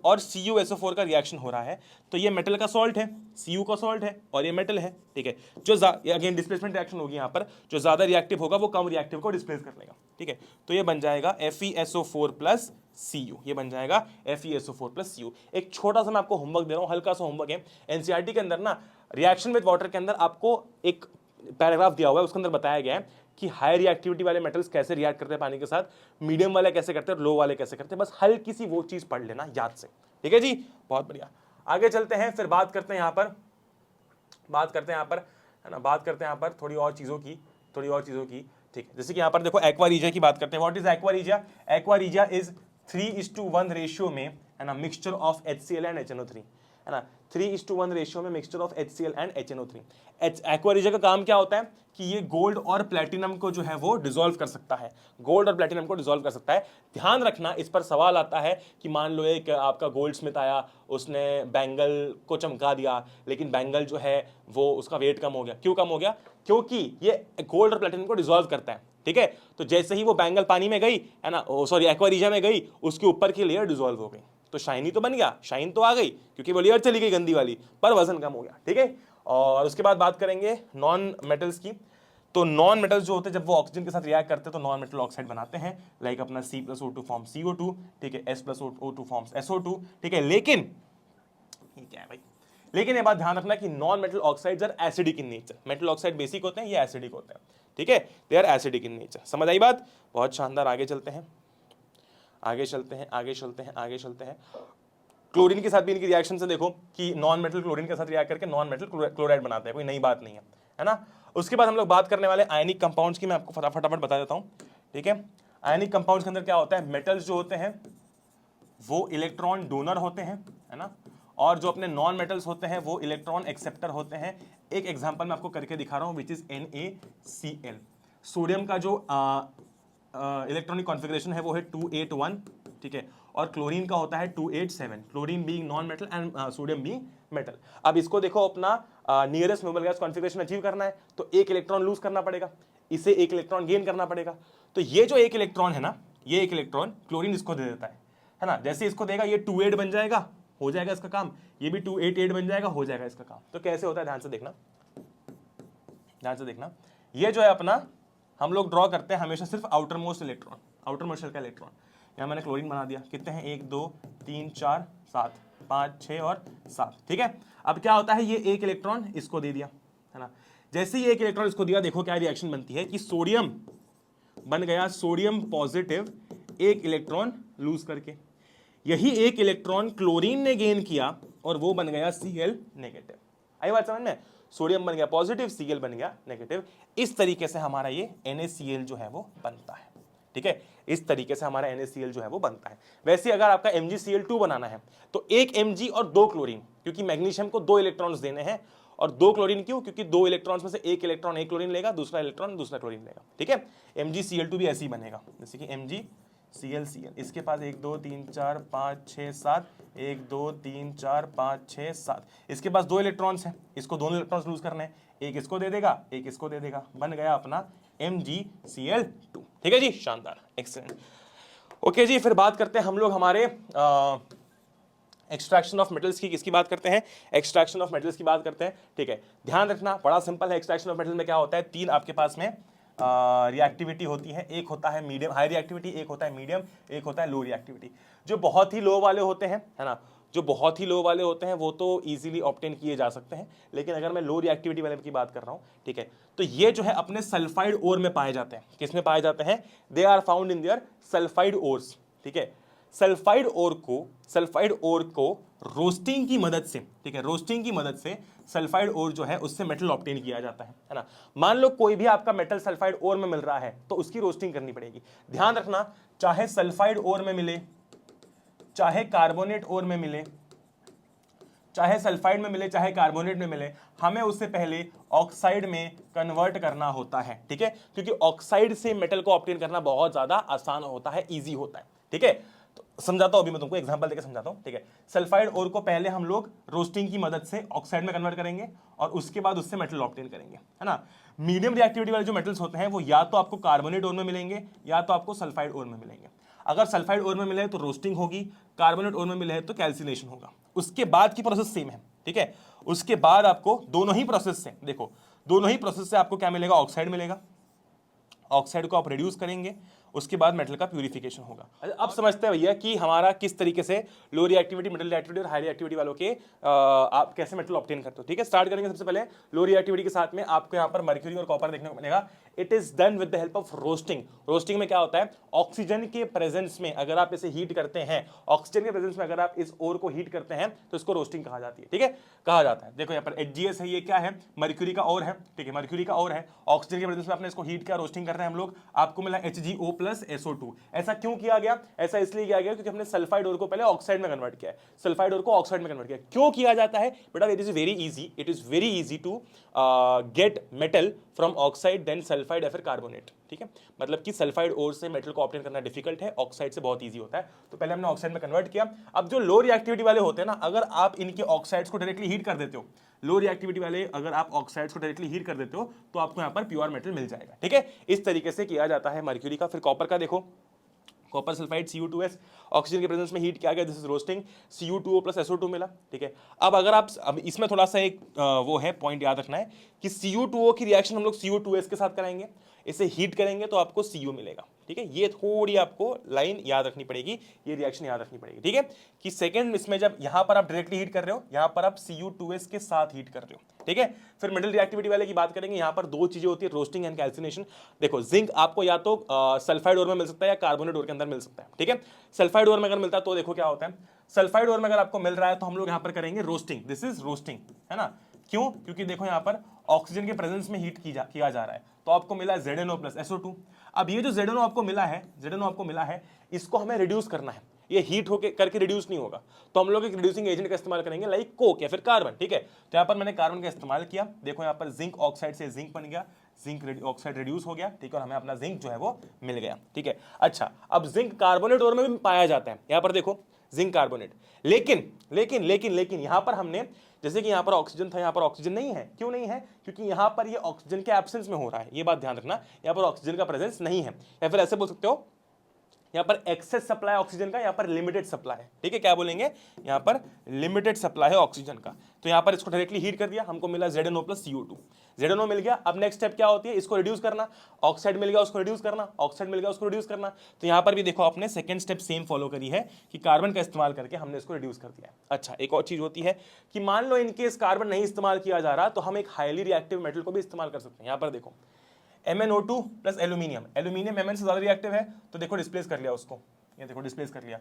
और CuSO4 का रिएक्शन हो रहा है, तो ये मेटल का सॉल्ट है, Cu का सॉल्ट है और ये मेटल है, ठीक है। जो अगेन डिस्प्लेसमेंट रिएक्शन होगी, यहाँ पर जो ज्यादा रिएक्टिव होगा वो कम रिएक्टिव को डिस्प्लेस कर लेगा, ठीक है। तो ये बन जाएगा FeSO4 प्लस Cu, ये बन जाएगा FeSO4 प्लस Cu। एक छोटा सा मैं आपको होमवर्क दे रहा हूँ, हल्का सा होमवर्क है। एनसीईआरटी के अंदर ना रिएक्शन विद वाटर के अंदर आपको एक पैराग्राफ दिया हुआ है, उसके अंदर बताया गया है कि हाई रिएक्टिविटी वाले मेटल्स कैसे रिएक्ट करते हैं पानी के साथ, मीडियम वाले कैसे करते हैं, लो वाले कैसे करते हैं। बस हल्की सी वो चीज पढ़ लेना याद से, ठीक है जी, बहुत बढ़िया। आगे चलते हैं, फिर बात करते हैं यहाँ पर, है ना, बात करते हैं यहाँ पर थोड़ी और चीजों की, ठीक है। जैसे कि यहाँ पर देखो एक्वा रीजिया की बात करते हैं। What is aqua regia? Aqua regia is 3:1 ratio में, है ना, mixture of HCl and HNO3, है ना, 3:1 रेशियो में mixture of HCl and HNO3। Aqua regia का काम क्या होता है कि ये गोल्ड और प्लेटिनम को जो है वो डिसॉल्व कर सकता है, गोल्ड और प्लेटिनम को डिसॉल्व कर सकता है। ध्यान रखना, इस पर सवाल आता है कि मान लो एक आपका गोल्ड स्मिथ आया, उसने बैंगल को चमका दिया, लेकिन बैंगल जो है वो उसका वेट कम हो गया। क्यों कम हो गया? क्योंकि ये गोल्ड और प्लेटिनम को डिसॉल्व करता है, ठीक है। तो जैसे ही वो बैंगल पानी में गई, है ना, सॉरी एक्वा रीजिया में गई, उसके ऊपर की लेयर डिसॉल्व हो गई, तो शाइनी तो बन गया, शाइन तो आ गई, क्योंकि वो लेयर चली गई गंदी वाली, पर वजन कम हो गया, ठीक है। और उसके बाद बात करेंगे नॉन मेटल्स की। तो नॉन मेटल्स जो होते हैं जब वो ऑक्सीजन के साथ रिएक्ट करते हैं तो नॉन मेटल ऑक्साइड बनाते हैं, लाइक अपना C+O2 फॉर्म CO2, ठीक है, S+O2 फॉर्म्स SO2, ठीक है। लेकिन ये क्या है भाई, लेकिन ये बात ध्यान रखना कि non metal oxides are acidic in nature. Metal oxide basic होते हैं, ये एसिडिक होते हैं, ठीक है, they are acidic in nature. समझ आई बात? बहुत शानदार। आगे चलते हैं, आगे चलते हैं, आगे चलते हैं, आगे चलते हैं। क्लोरीन के साथ भी इनकी रिएक्शन से देखो कि नॉन मेटल क्लोरीन के साथ रिएक्ट करके नॉन मेटल क्लोराइड बनाते हैं, कोई नई बात नहीं है ना। उसके बाद हम लोग बात करने वाले आयनिक कंपाउंड्स की, मैं आपको फटाफट बता देता हूँ, ठीक है। आयनिक कंपाउंड्स के अंदर क्या होता है, मेटल्स जो होते हैं वो इलेक्ट्रॉन डोनर होते हैं, है ना, और जो अपने नॉन मेटल्स होते हैं वो इलेक्ट्रॉन एक्सेप्टर होते हैं। एक एग्जांपल मैं आपको करके दिखा रहा हूं, विच इज NaCl। सोडियम का जो इलेक्ट्रॉनिक कॉन्फ़िगरेशन है वो है 281, ठीक है, और क्लोरीन का होता है 287, chlorine being non metal and sodium being metal. अब इसको देखो, अपना nearest noble gas configuration achieve करना है तो एक इलेक्ट्रॉन लूज करना पड़ेगा, इसे एक इलेक्ट्रॉन गेन करना पड़ेगा। तो ये जो एक इलेक्ट्रॉन है ना, ये एक इलेक्ट्रॉन क्लोरीन इसको दे देता है ना। जैसे इसको देगा ये 28 बन जाएगा, हो जाएगा इसका काम, ये भी 288 बन जाएगा, हो जाएगा इसका काम। तो कैसे होता है, ध्यान से देखना, ध्यान से देखना। ये जो है अपना हम लोग ड्रॉ करते हैं हमेशा सिर्फ outer most electron, outer most shell का इलेक्ट्रॉन। यहाँ मैंने क्लोरीन बना दिया, कितने हैं, 1 2 3 4 7 5 6 और 7, ठीक है। अब क्या होता है, ये एक इलेक्ट्रॉन इसको दे दिया, है ना। जैसे ही एक इलेक्ट्रॉन इसको दिया, देखो क्या रिएक्शन बनती है कि सोडियम बन गया सोडियम पॉजिटिव, एक इलेक्ट्रॉन लूज करके। यही एक इलेक्ट्रॉन क्लोरीन ने गेन किया और वो बन गया Cl नेगेटिव। आई बात समझ में, सोडियम बन गया पॉजिटिव, Cl बन गया नेगेटिव। इस तरीके से हमारा ये NaCl जो है वो बनता है, ठीक है। इस तरीके से हमारा NaCl जो है वो बनता है। वैसे अगर आपका MgCl2 बनाना है तो एक Mg और 2 क्लोरीन, क्योंकि मैग्नीशियम को 2 इलेक्ट्रॉन्स देने हैं, और 2 क्लोरीन क्यों, क्योंकि 2 इलेक्ट्रॉन्स में से एक इलेक्ट्रॉन एक क्लोरीन लेगा, दूसरा इलेक्ट्रॉन दूसरा क्लोरीन लेगा, ठीक है। MgCl2 भी ऐसे ही बनेगा, जैसे कि MgCl, इसके पास 1 2 3 4 5 6 7, 1 2 3 4 5 6 7, इसके पास 2 इलेक्ट्रॉन्स हैं, इसको दोनों इलेक्ट्रॉन्स लूज करने हैं, एक इसको दे देगा एक इसको दे देगा, बन गया अपना MgCl2, ठीक है जी, शानदार, एक्सीलेंट। ओके जी, फिर बात करते हैं हम लोग हमारे एक्सट्रैक्शन ऑफ मेटल्स की। किसकी बात करते हैं, एक्सट्रैक्शन ऑफ मेटल्स की बात करते हैं, ठीक है। ध्यान रखना, बड़ा सिंपल है। एक्सट्रैक्शन ऑफ मेटल में क्या होता है, 3 आपके पास में रिएक्टिविटी होती है। एक होता है मीडियम हाई रिएक्टिविटी, एक होता है मीडियम, एक होता है लो रिएक्टिविटी। जो बहुत ही लो वाले होते हैं, है ना, जो बहुत ही लो वाले होते हैं वो तो इजीली ऑब्टेन किए जा सकते हैं, लेकिन अगर मैं लो रिएक्टिविटी वाले की बात कर रहा हूँ, ठीक है, तो ये जो है अपने सल्फाइड ओर में पाए जाते हैं। किस में पाए जाते हैं, they are found in their sulphide ores, ठीक है। सल्फाइड ओर को रोस्टिंग की मदद से, ठीक है, रोस्टिंग की मदद से सल्फाइड ओर जो है उससे मेटल ऑब्टेन किया जाता है ना। मान लो कोई भी आपका मेटल सल्फाइड ओर में मिल रहा है तो उसकी रोस्टिंग करनी पड़ेगी। ध्यान रखना, चाहे सल्फाइड ओर में मिले, चाहे कार्बोनेट ओर में मिले, चाहे सल्फाइड में मिले, चाहे कार्बोनेट में मिले, हमें उससे पहले ऑक्साइड में कन्वर्ट करना होता है, ठीक है, क्योंकि ऑक्साइड से मेटल को ऑब्टेन करना बहुत ज्यादा आसान होता है, इजी होता है, ठीक है। तो समझाता हूं, अभी मैं तुमको एग्जांपल देकर समझाता हूं, ठीक है। सल्फाइड ओर को पहले हम लोग रोस्टिंग की मदद से ऑक्साइड में कन्वर्ट करेंगे और उसके बाद उससे मेटल ऑब्टेन करेंगे, है ना। मीडियम रिएक्टिविटी वाले जो मेटल्स होते हैं वो या तो आपको कार्बोनेट ओर में मिलेंगे या तो आपको सल्फाइड ओर में मिलेंगे। अगर सल्फाइड ओर में मिले तो रोस्टिंग होगी, कार्बोनेट ओर में मिले तो कैल्सिनेशन होगा। उसके बाद की प्रोसेस सेम है, ठीक है। उसके बाद आपको दोनों ही प्रोसेस से, देखो, दोनों ही प्रोसेस से आपको क्या मिलेगा, ऑक्साइड मिलेगा। ऑक्साइड को आप रिड्यूस करेंगे, उसके बाद मेटल का प्यूरिफिकेशन होगा। अब समझते हैं भैया कि हमारा किस तरीके से लो रिएक्टिविटी, मिडिल रिएक्टिविटी और हाई रिएक्टिविटी वालों के आप कैसे मेटल ऑब्टेन करते हो, ठीक है। स्टार्ट करेंगे सबसे पहले लो रिएक्टिविटी के साथ में। आपको यहाँ पर मर्क्यूरी और कॉपर देखने को मिलेगा। It is done with the help of roasting. Roasting में क्या होता है, ऑक्सीजन के प्रेजेंस में अगर आप इसे हीट करते हैं, ऑक्सीजन के प्रेजेंस में अगर आप इस ओर को हीट करते हैं तो इसको रोस्टिंग कहा जाती है, ठीक है, कहा जाता है। देखो यहाँ पर HGS है, ये क्या है, मर्क्यूरी का और है, ठीक है, मर्क्यूरी का और है। ऑक्सीजन के प्रेजेंस में आपने इसको हीट किया, रोस्टिंग कर रहे हैं हम लोग, आपको मिला HgO प्लस SO2। ऐसा क्यों किया गया, ऐसा इसलिए किया गया क्योंकि हमने सल्फाइड ओर को पहले ऑक्साइड में कन्वर्ट किया है, सल्फाइड ओर को ऑक्साइड में कन्वर्ट किया। क्यों किया जाता है बेटा, it is very easy, it is very easy to get metal from oxide than sulphide या फिर कार्बोनेट, ठीक है। मतलब कि सल्फाइड ओर से मेटल को ऑब्टेन करना डिफिकल्ट है, ऑक्साइड से बहुत इजी होता है। तो पहले हमने ऑक्साइड में कन्वर्ट किया। अब जो लो रिएक्टिविटी वाले होते हैं ना, अगर आप इनके ऑक्साइड्स को डायरेक्टली हीट कर देते हो, लो रिएक्टिविटी वाले अगर आप ऑक्साइड्स को डायरेक्टली हीट कर देते हो तो आपको यहाँ पर प्योर मेटल मिल जाएगा, ठीक है। इस तरीके से किया जाता है मर्क्यूरी का। फिर कॉपर का देखो, कॉपर सल्फाइड Cu2S, ऑक्सीजन के प्रेजेंस में हीट किया गया, this is roasting, Cu2O plus SO2 मिला, ठीक है। अब अगर आप, अब इसमें थोड़ा सा एक वो है पॉइंट याद रखना है कि Cu2O की रिएक्शन हम लोग Cu2S के साथ कराएंगे, इसे हीट करेंगे तो आपको Cu मिलेगा, ठीक है। ये थोड़ी आपको लाइन याद रखनी पड़ेगी, ये रिएक्शन याद रखनी पड़ेगी, ठीक है, कि सेकंड इसमें जब यहां पर आप डायरेक्टली हीट कर रहे हो, यहां पर आप Cu2S के साथ हीट कर रहे हो, ठीक है। फिर मिडिल रिएक्टिविटी वाले की बात करेंगे। यहां पर दो चीजें होती है, रोस्टिंग एंड कैल्सिनेशन। देखो, जिंक आपको या तो सल्फाइड ओर में मिल सकता है या कार्बोनेट ओर के अंदर मिल सकता है, ठीक है। सल्फाइड ओर में अगर मिलता है तो देखो क्या होता है, सल्फाइड ओर में अगर आपको मिल रहा है तो हम लोग यहाँ पर करेंगे रोस्टिंग, दिस इज रोस्टिंग, है ना। क्यों? क्योंकि देखो यहाँ पर ऑक्सीजन के प्रेजेंस में हीट किया जा रहा है, तो आपको मिला ZnO प्लस SO2। अब ये जो ZnO आपको मिला है, ZnO आपको मिला है, इसको हमें रिड्यूस करना है, ये हीट होके करके रिड्यूस नहीं होगा, तो हम लोग एक रिड्यूसिंग एजेंट का इस्तेमाल करेंगे लाइक कोक या फिर कार्बन, ठीक है। तो यहाँ पर मैंने कार्बन का इस्तेमाल किया, देखो यहाँ पर जिंक ऑक्साइड से जिंक बन गया, जिंक ऑक्साइड रिड्यूस हो गया, ठीक है, और हमें अपना जिंक जो है वो मिल गया, ठीक है। अच्छा, अब जिंक कार्बोनेट और में भी पाया जाता है, यहाँ पर देखो जिंक कार्बोनेट, लेकिन लेकिन लेकिन लेकिन यहाँ पर हमने, जैसे कि यहाँ पर ऑक्सीजन था, यहाँ पर ऑक्सीजन नहीं है, क्यों नहीं है? क्योंकि यहाँ पर ये ऑक्सीजन के एब्सेंस में हो रहा है, ये बात ध्यान रखना, यहाँ पर ऑक्सीजन का प्रेजेंस नहीं है, या फिर ऐसे बोल सकते हो यहाँ पर एक्सेस सप्लाई ऑक्सीजन का, यहाँ पर लिमिटेड सप्लाई है, ठीक है। क्या बोलेंगे? यहाँ पर लिमिटेड सप्लाई है ऑक्सीजन का, तो यहाँ पर इसको डायरेक्टली हीट कर दिया, हमको मिला ZnO प्लस CO2, ZnO मिल गया। अब नेक्स्ट स्टेप क्या होती है? इसको रिड्यूस करना, ऑक्साइड मिल गया उसको रिड्यूस करना, ऑक्साइड मिल गया उसको रिड्यूस करना। तो यहाँ पर भी देखो आपने सेकंड स्टेप सेम फॉलो करी है कि कार्बन का इस्तेमाल करके हमने इसको रिड्यूस कर दिया है। अच्छा, एक और चीज होती है कि मान लो इनकेस कार्बन नहीं इस्तेमाल किया जा रहा, तो हम एक हाईली रिएक्टिव मेटल को भी इस्तेमाल कर सकते हैं। यहाँ पर देखो MnO2 plus aluminium, aluminium Mn से ज्यादा रिएक्टिव है, तो देखो डिस्प्लेस कर लिया उसको, ये देखो डिस्प्लेस कर लिया,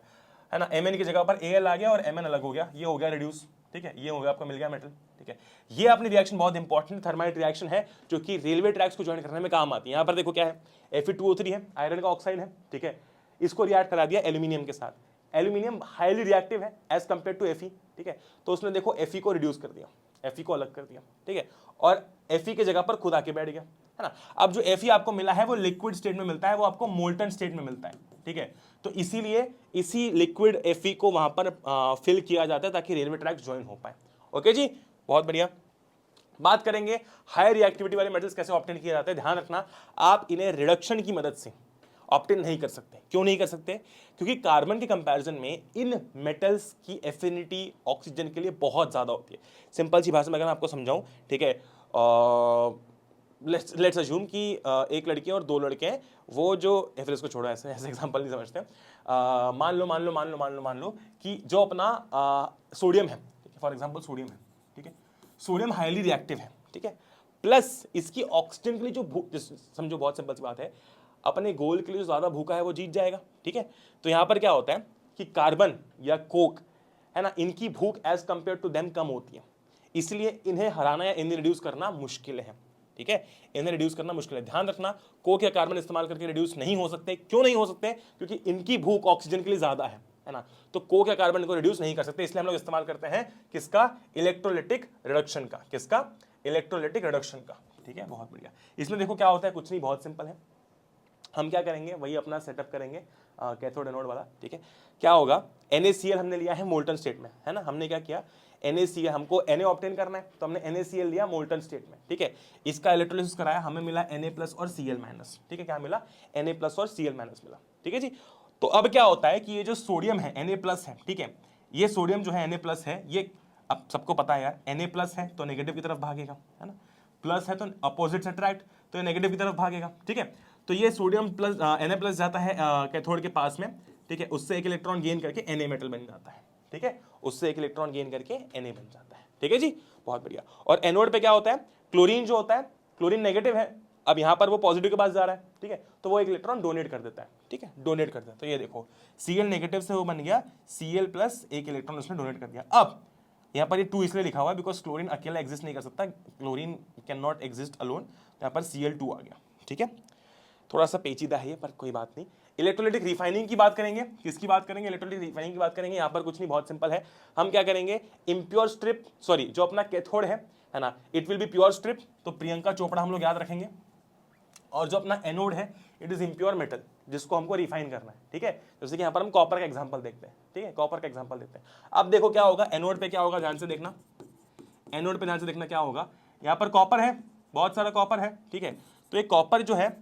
है ना। Mn की जगह पर Al आ गया और Mn अलग हो गया, ये हो गया रिड्यूस, ठीक है, ये हो गया आपको मिल गया मेटल, ठीक है। ये अपनी रिएक्शन बहुत इंपॉर्टेंट थर्माइट रिएक्शन है, जो कि रेलवे ट्रैक्स को ज्वाइन करने में काम आती है। यहाँ पर देखो क्या है, Fe2O3 है, आयरन का ऑक्साइड है, ठीक है, इसको रिएक्ट करा दिया एल्यूमिनियम के साथ, एल्यूमिनियम हाईली रिएक्टिव है एज कंपेयर टू Fe, ठीक है, तो उसने देखो Fe को रिड्यूस कर दिया, Fe को अलग कर दिया, ठीक है, और Fe के जगह पर खुद आके बैठ गया, है ना। अब जो Fe आपको मिला है वो लिक्विड स्टेट में मिलता है, वो आपको मोल्टन स्टेट में मिलता है, ठीक है, तो इसीलिए इसी लिक्विड Fe को वहां पर फिल किया जाता है ताकि रेलवे ट्रैक ज्वाइन हो पाए। ओके जी, बहुत बढ़िया। बात करेंगे हाई रिएक्टिविटी वाले मेटल्स कैसे ऑब्टेन किए जाते हैं। ध्यान रखना, आप इन्हें रिडक्शन की मदद से ऑब्टेन नहीं कर सकते। क्यों नहीं कर सकते? क्योंकि कार्बन के कंपैरिजन में इन मेटल्स की एफिनिटी ऑक्सीजन के लिए बहुत ज्यादा होती है। सिंपल सी भाषा में अगर मैं आपको समझाऊं, ठीक है, लेट्स अज्यूम कि एक लड़की और दो लड़के हैं, वो जो, या फिर इसको छोड़ो, ऐसे ऐसे एग्जांपल नहीं समझते। मान लो कि जो अपना सोडियम है, फॉर एग्जांपल सोडियम है, ठीक है, सोडियम हाईली रिएक्टिव है, ठीक है, प्लस इसकी ऑक्सीजन के लिए जो समझो बहुत सिंपल सी बात है, अपने गोल के लिए जो ज्यादा भूखा है वो जीत जाएगा, ठीक है। तो यहां पर क्या होता है कि कार्बन या कोक, है ना, इनकी भूख एज कंपेयर टू देम कम होती है, इसलिए इन्हें हराना या इन्हें रिड्यूस करना मुश्किल है, ठीक है, इन्हें रिड्यूस करना मुश्किल है। ध्यान रखना, कोक या कार्बन इस्तेमाल करके रिड्यूस नहीं हो सकते। क्यों नहीं हो सकते? क्योंकि इनकी भूख ऑक्सीजन के लिए ज्यादा है ना, तो कोक या कार्बन को रिड्यूस नहीं कर सकते, इसलिए हम लोग इस्तेमाल करते हैं किसका? इलेक्ट्रोलिटिक रिडक्शन का। किसका? इलेक्ट्रोलिटिक रिडक्शन का, ठीक है, बहुत बढ़िया। इसमें देखो क्या होता है, कुछ नहीं, बहुत सिंपल है। हम क्या करेंगे, वही अपना सेटअप करेंगे कैथोड एनोड वाला, ठीक है। क्या होगा, NaCl हमने लिया है मोल्टन स्टेट में, है ना, हमने क्या किया, NaCl, हमको Na ऑब्टेन करना है, तो हमने NaCl लिया मोल्टन स्टेट में, ठीक है, इसका इलेक्ट्रोलिसिस कराया, हमें मिला Na प्लस और Cl माइनस, ठीक है, क्या मिला? Na प्लस और Cl माइनस मिला, ठीक है जी। तो अब क्या होता है कि ये जो सोडियम है Na प्लस है, ठीक है, ये सोडियम जो है Na प्लस है, ये अब सबको पता है यार, Na प्लस है तो नेगेटिव की तरफ भागेगा, है ना, प्लस है तो अपोजिट से अट्रैक्ट, तो ये नेगेटिव की तरफ भागेगा, ठीक है। तो ये सोडियम प्लस Na प्लस जाता है कैथोड के पास में, ठीक है, उससे एक इलेक्ट्रॉन गेन करके Na मेटल बन जाता है, ठीक है, उससे एक इलेक्ट्रॉन गेन करके Na बन जाता है, ठीक है जी, बहुत बढ़िया। और एनोड पे क्या होता है, क्लोरीन जो होता है, क्लोरीन नेगेटिव है, अब यहाँ पर वो पॉजिटिव के पास जा रहा है, ठीक है, तो वो एक इलेक्ट्रॉन डोनेट कर देता है, ठीक है, डोनेट कर देता है। तो ये देखो Cl नेगेटिव से वो बन गया Cl प्लस, एक इलेक्ट्रॉन उसने डोनेट कर दिया। अब यहाँ पर ये 2 इसलिए लिखा हुआ है बिकॉज क्लोरीन अकेला एग्जिस्ट नहीं कर सकता, chlorine can not exist alone, यहाँ पर Cl2 आ गया, ठीक है, थोड़ा सा पेचीदा है ये, पर कोई बात नहीं। इलेक्ट्रोलाइटिक रिफाइनिंग की बात करेंगे, किसकी बात करेंगे? इलेक्ट्रोलाइटिक रिफाइनिंग की बात करेंगे। यहाँ पर कुछ नहीं, बहुत सिंपल है, हम क्या करेंगे, इम्प्योर स्ट्रिप, सॉरी जो अपना कैथोड है ना, it will be pure strip, तो प्रियंका चोपड़ा हम लोग याद रखेंगे, और जो अपना एनोड है इट इज इम्प्योर मेटल, जिसको हमको रिफाइन करना है, ठीक है। जैसे कि यहाँ पर हम कॉपर का एग्जांपल देखते हैं, ठीक है, कॉपर का एग्जांपल देखते हैं। अब देखो क्या होगा, एनोड पे क्या होगा, ध्यान से देखना, एनोड पे ध्यान से देखना क्या होगा, यहाँ पर कॉपर है, बहुत सारा कॉपर है, ठीक है, तो ये कॉपर जो है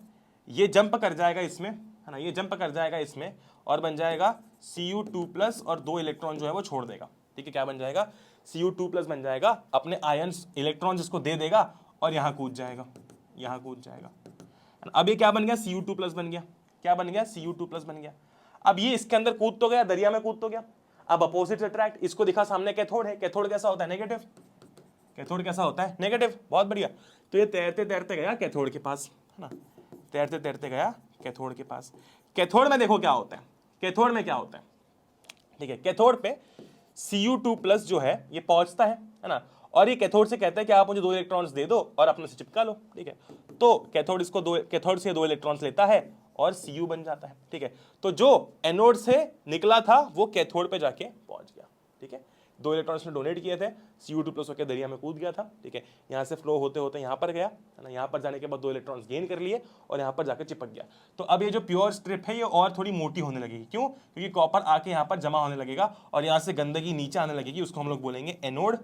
ये जंप कर जाएगा इसमें, है ना, ये जंप कर जाएगा इसमें और बन जाएगा Cu2 प्लस, और 2 इलेक्ट्रॉन जो है वो छोड़ देगा, ठीक है, क्या बन जाएगा, Cu2 प्लस बन जाएगा, अपने आयंस इलेक्ट्रॉन जिसको दे देगा और यहाँ कूद जाएगा, यहाँ कूद जाएगा। अब ये क्या बन गया, Cu2 प्लस बन गया, क्या बन गया, Cu2 प्लस बन गया। अब ये इसके अंदर कूद तो गया, दरिया में कूद तो गया, अब अपोजिट से अट्रैक्ट, इसको दिखा सामने कैथोड है, कैथोड कैसा होता है, नेगेटिव, कैथोड कैसा होता है, नेगेटिव, बहुत बढ़िया। तो ये तैरते तैरते गया कैथोड के पास, है ना, तैरते तैरते गया कैथोड के पास। कैथोड में देखो क्या होता है, कैथोड में क्या होता है, ठीक है। कैथोड पे Cu2+ जो है ये पहुंचता है ना, और ये कैथोड से कहता है कि आप मुझे 2 इलेक्ट्रॉन्स दे दो और अपने से चिपका लो, ठीक है। तो कैथोड से 2 इलेक्ट्रॉन्स लेता है और Cu बन जाता है, ठीक है। तो जो एनोड से निकला था वो कैथोड पे जाके पहुंच गया, ठीक है। 2 इलेक्ट्रॉन्स ने डोनेट किए थे, Cu2+ होकर दरिया में कूद गया था, ठीक है। यहाँ से फ्लो होते होते यहाँ पर गया, है ना, यहाँ पर जाने के बाद 2 इलेक्ट्रॉन्स गेन कर लिए और यहाँ पर जाकर चिपक गया। तो अब ये जो प्योर स्ट्रिप है ये और थोड़ी मोटी होने लगेगी, क्यों? क्योंकि कॉपर आके यहाँ पर जमा होने लगेगा और यहाँ से गंदगी नीचे आने लगेगी, उसको हम लोग बोलेंगे एनोड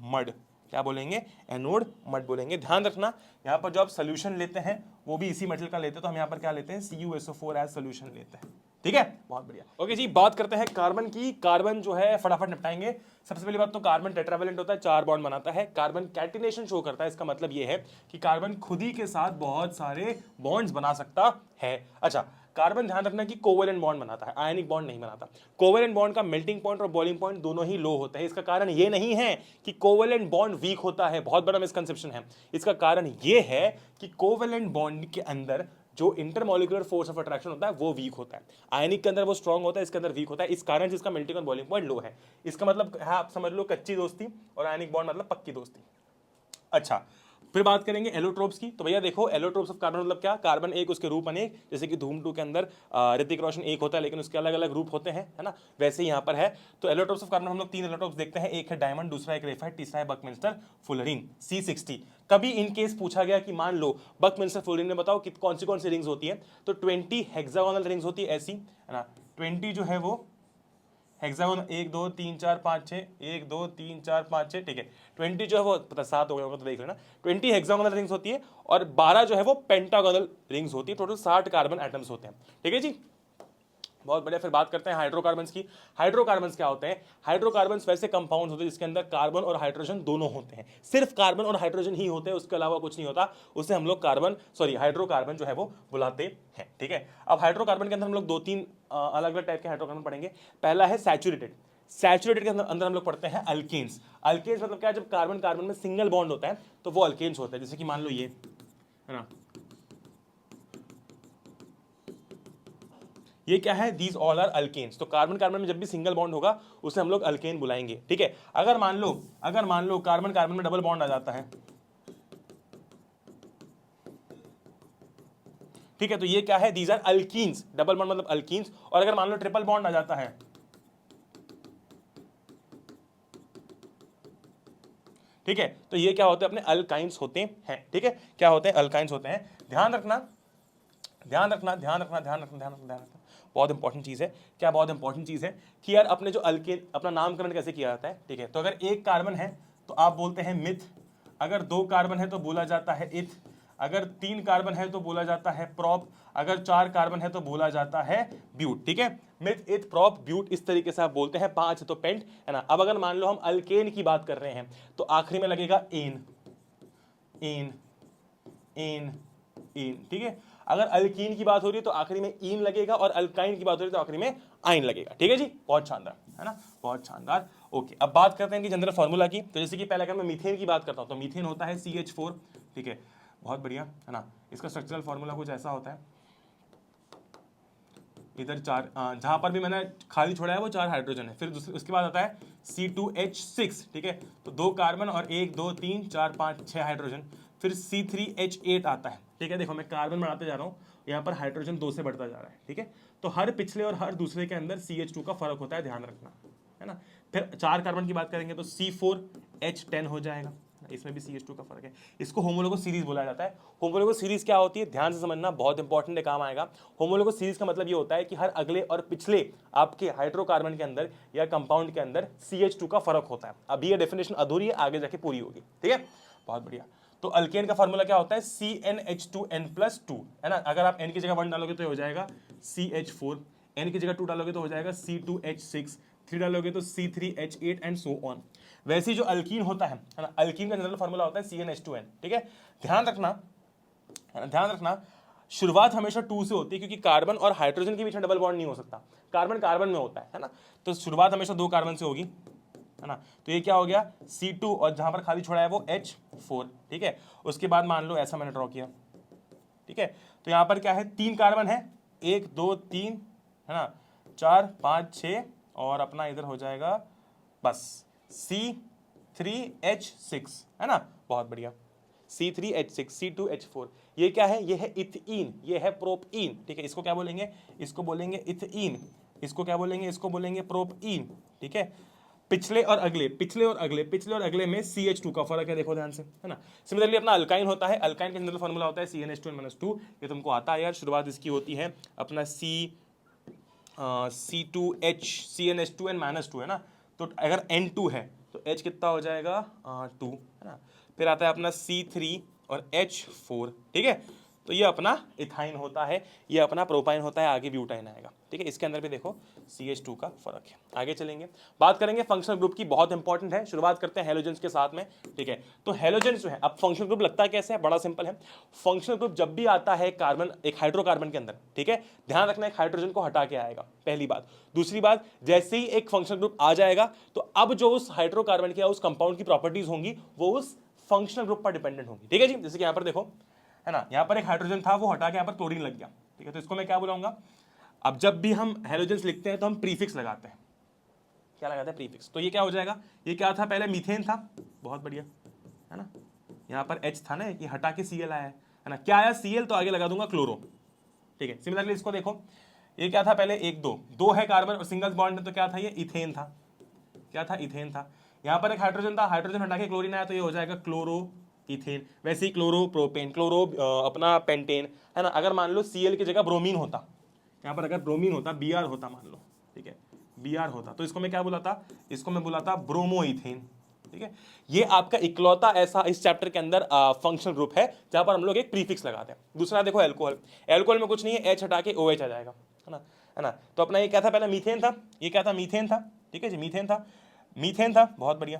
मड। क्या बोलेंगे? एनोड मड बोलेंगे। ध्यान रखना, यहाँ पर जो आप सोल्यूशन लेते हैं वो भी इसी मेटल का लेते हैं, तो हम यहाँ पर क्या लेते हैं? CuSO4 एज सोल्यूशन लेते हैं, ठीक है। बहुत बढ़िया। ओके जी, बात करते हैं कार्बन की। कार्बन जो है फटाफट निपटाएंगे। सबसे पहली बात तो कार्बन टेट्रावेलेंट होता है, 4 बॉन्ड बनाता है। कार्बन कैटिनेशन शो करता है, इसका मतलब ये है कि कार्बन खुद ही के साथ बहुत सारे बॉन्ड्स बना सकता है। अच्छा, कार्बन ध्यान रखना कि कोवेलेंट बॉन्ड बनाता है, आयनिक बॉन्ड नहीं बनाता। कोवेलेंट बॉन्ड का मेल्टिंग पॉइंट और बॉइलिंग पॉइंट दोनों ही लो होते हैं। इसका कारण ये नहीं है कि कोवेलेंट बॉन्ड वीक होता है, बहुत बड़ा मिसकंसेप्शन है। इसका कारण ये है कि कोवेलेंट बॉन्ड के अंदर जो इंटरमॉलिक्यूलर फोर्स ऑफ अट्रैक्शन होता है वो वीक होता है। आयनिक के अंदर वो स्ट्रांग होता है, इसके अंदर वीक होता है। इस कारण से इसका मेल्टिंग और बॉइलिंग पॉइंट लो है। इसका मतलब है, आप समझ लो, कच्ची दोस्ती, और आयनिक बॉन्ड मतलब पक्की दोस्ती। अच्छा, फिर बात करेंगे एलोट्रोप्स की। तो भैया देखो, एलोट्रोप्स ऑफ कार्बन मतलब क्या? कार्बन एक, उसके रूप अनेक। जैसे कि धूम 2 के अंदर ऋतिक रोशन एक होता है, लेकिन उसके अलग अलग रूप होते हैं, है ना, वैसे ही यहाँ पर है। तो एलोट्रोप्स ऑफ कार्बन हम लोग 3 एलोट्रोप्स देखते हैं, एक है डायमंड, दूसरा है ग्रेफाइट, तीसरा है बकमिंस्टर फुलरिन C60। कभी इन केस पूछा गया कि मान लो बकमिंस्टर फुलरिन में बताओ कि कौन सी रिंग्स होती है, तो 20 हेक्सागोनल रिंग्स होती है, ऐसी, है ना। 20 जो है वो हेक्सागोन 1 2 3 4 5 6, 1 2 3 4 5 6, ठीक है। 20 जो है वो पता 7 हो गया होगा, तो देख लेना। 20 हेक्सागोनल रिंग्स होती है और 12 जो है वो पेंटागोनल रिंग्स होती है। टोटल 60 कार्बन एटम्स होते हैं, ठीक है जी। बहुत बढ़िया। फिर बात करते हैं हाइड्रोकार्बन्स की। हाइड्रोकार्बन्स क्या होते हैं? हाइड्रोकार्बन्स वैसे कंपाउंड होते हैं जिसके अंदर कार्बन और हाइड्रोजन दोनों होते हैं। सिर्फ कार्बन और हाइड्रोजन ही होते हैं, उसके अलावा कुछ नहीं होता। उसे हम लोग हाइड्रोकार्बन जो है वो बुलाते हैं, ठीक है। अब हाइड्रोकार्बन के अंदर हम लोग 2-3 अलग अलग टाइप के हाइड्रोकार्बन पढ़ेंगे। पहला है सैचुरेटेड। सैचुरेटेड के अंदर हम लोग पढ़ते हैं अल्केन्स। अल्केन्स मतलब क्या है? जब कार्बन कार्बन में सिंगल बॉन्ड होता है तो वो अल्केन्स होता है। जैसे कि मान लो ये, है ना, ये क्या है? These all are alkanes. तो कार्बन कार्बन में जब भी सिंगल बॉन्ड होगा उसे हम लोग अल्केन बुलाएंगे, ठीक है। अगर मान लो कार्बन कार्बन में डबल बॉन्ड आ जाता है, ठीक है, तो ये क्या है? These are alkenes. Double bond मतलब अल्कीन्स। और अगर मान लो ट्रिपल बॉन्ड आ जाता है, ठीक है, तो ये क्या होते हैं? अपने अल्काइंस होते हैं, ठीक है। क्या होते हैं? अल्काइंस होते हैं। ध्यान रखना, ध्यान रखना, ध्यान रखना, ध्यान रखना, ध्यान रखना, ध्यान रखना। बहुत इंपॉर्टेंट चीज है। क्या बहुत इंपॉर्टेंट चीज है कि यार अपने जो अल्केन, अपना नामकरण कैसे किया जाता है, ठीक है। तो अगर एक कार्बन है तो आप बोलते हैं मिथ, अगर 2 कार्बन है तो बोला जाता है इथ, अगर 3 कार्बन है तो बोला जाता है प्रॉप, अगर 4 कार्बन है तो बोला जाता है ब्यूट, ठीक है। मिथ, इथ, प्रॉप, ब्यूट, इस तरीके से आप बोलते हैं। 5 है तो पेंट, है ना। अब अगर मान लो हम अल्केन की बात कर रहे हैं तो आखिरी में लगेगा एन, एन, एन, इन, ठीक है। अगर अल्कीन की बात हो रही है तो आखिरी में इन लगेगा, और अल्काइन की बात हो रही है तो आखिरी में आइन लगेगा, ठीक है जी। बहुत शानदार, है ना, बहुत शानदार। ओके, अब बात करते हैं कि जनरल फार्मूला की। तो जैसे कि पहले अगर मैं मीथेन की बात करता हूं तो मीथेन होता है CH4, ठीक है। बहुत बढ़िया, है ना। इसका स्ट्रक्चरल फार्मूला कुछ ऐसा होता है, इधर 4, जहां पर भी मैंने खाली छोड़ा है वो 4 हाइड्रोजन है। फिर उसके बाद आता है C2H6, ठीक है। तो 2 कार्बन और 1 2 3 4 5 6 हाइड्रोजन। फिर C3H8 आता है, ठीक है। देखो मैं कार्बन बढ़ाते जा रहा हूँ, यहाँ पर हाइड्रोजन 2 से बढ़ता जा रहा है, ठीक है। तो हर पिछले और हर दूसरे के अंदर CH2 का फर्क होता है, ध्यान रखना, है ना। फिर 4 कार्बन की बात करेंगे तो C4H10 हो जाएगा, इसमें भी CH2 का फर्क है। इसको होमोलोगस सीरीज बोला जाता है। होमोलोगस सीरीज क्या होती है? ध्यान से समझना, बहुत इंपॉर्टेंट है, काम आएगा। होमोलोगस सीरीज का मतलब ये होता है कि हर अगले और पिछले आपके हाइड्रोकार्बन के अंदर या कंपाउंड के अंदर CH2 का फर्क होता है। अभी ये डेफिनेशन अधूरी है, आगे जाके पूरी होगी, ठीक है। बहुत बढ़िया। तो अल्केन का फॉर्मूला क्या होता है? CnH2n+2, है ना। अगर आप n की जगह 1 डालोगे तो हो जाएगा CH4, n की जगह 2 डालोगे तो हो जाएगा C2H6, 3 डालोगे तो C3H8 एंड सो ऑन। वैसे ही जो अल्कीन होता है ना, अल्कीन का जनरल फार्मूला होता है CnH2n, ठीक है। ध्यान रखना, है ना, ध्यान रखना, शुरुआत हमेशा 2 से होती है, क्योंकि कार्बन और हाइड्रोजन के बीच में डबल बॉन्ड नहीं हो सकता, कार्बन कार्बन में होता है ना। तो शुरुआत हमेशा 2 कार्बन से होगी, है ना। तो ये क्या हो गया? C2, और जहां पर खाली छोड़ा है वो H4, ठीक है। उसके बाद मान लो ऐसा मैंने ड्रॉ किया, ठीक है। तो यहां पर क्या है? 3 कार्बन है, 1 2 3, है ना, 4 5 6 और अपना इधर हो जाएगा बस C3H6, है ना, बहुत बढ़िया, C3H6, C2H4। ये क्या है, ये है इथीन, ये है प्रोपीन, ठीक है। इसको क्या बोलेंगे, इसको बोलेंगे इथीन, इसको क्या बोलेंगे, इसको बोलेंगे प्रोपीन, ठीक है। पिछले और अगले, पिछले और अगले, पिछले और अगले में CH2 का फर्क है, देखो ध्यान से, है ना। सिमिलरली अपना अल्काइन होता है, अल्काइन का जनरल फॉर्मूला होता है CnH2n-2, ये तुमको आता है यार। शुरुआत इसकी होती है अपना C2H CnH2n-2, है ना। तो अगर N2 है तो H कितना हो जाएगा 2, है ना। फिर आता है अपना C3 और H4, ठीक है। तो ये अपना इथाइन होता है, ये अपना प्रोपाइन होता है, आगे ब्यूटाइन आएगा, ठीक है। इसके अंदर भी देखो CH2 का फर्क है। आगे चलेंगे, बात करेंगे फंक्शनल ग्रुप की, बहुत इंपॉर्टेंट है। शुरुआत करते हैं हेलोजेंस के साथ में, ठीक है। तो हेलोजेंस जो है, अब फंक्शनल ग्रुप लगता है कैसे है, बड़ा सिंपल है। फंक्शनल ग्रुप जब भी आता है कार्बन, एक हाइड्रोकार्बन के अंदर, ठीक है, ध्यान रखना एक हाइड्रोजन को हटा के आएगा, पहली बात। दूसरी बात, जैसे ही एक फंक्शनल ग्रुप आ जाएगा तो अब जो उस हाइड्रोकार्बन की, उस कंपाउंड की प्रॉपर्टीज होंगी वो उस फंक्शनल ग्रुप पर डिपेंडेंट होंगी, ठीक है जी। जैसे कि यहाँ पर देखो, है ना, यहाँ पर एक हाइड्रोजन था, वो हटा के यहाँ पर क्लोरीन लग गया, ठीक है। तो इसको मैं क्या बुलाऊंगा, अब जब भी हम हेलोजेंस लिखते हैं तो हम प्रीफिक्स लगाते हैं, क्या लगाते हैं, प्रीफिक्स। तो ये क्या हो जाएगा, ये क्या था, पहले मीथेन था, बहुत बढ़िया, है ना। यहाँ पर H था ना, ये हटा के Cl आया है ना, क्या आया Cl, तो आगे लगा दूंगा क्लोरो, ठीक है। सिमिलरली इसको देखो, ये क्या था पहले, 1 2 2 है कार्बन और सिंगल बॉन्ड है, तो क्या था, ये इथेन था, क्या था, इथेन था। यहाँ पर एक हाइड्रोजन था, हाइड्रोजन हटा के क्लोरीन आया, तो ये हो जाएगा क्लोरो इथेन। वैसे ही क्लोरो प्रोपेन, क्लोरो अपना पेंटेन, है ना। अगर मान लो Cl की जगह ब्रोमीन होता, यहाँ पर अगर ब्रोमीन होता, Br होता मान लो, ठीक है, Br होता, तो इसको मैं क्या बुलाता, इसको मैं बुलाता ब्रोमोइथेन, ठीक है। ये आपका इकलौता ऐसा इस चैप्टर के अंदर फंक्शनल ग्रुप है जहां पर हम लोग एक प्रीफिक्स लगाते हैं। दूसरा देखो एल्कोहल, एल्कोहल में कुछ नहीं है, H हटा के OH आ जाएगा, है ना। तो अपना ये क्या था, पहले मीथेन था, ये क्या था, मीथेन था, ठीक है जी, मीथेन था, मीथेन था, बहुत बढ़िया।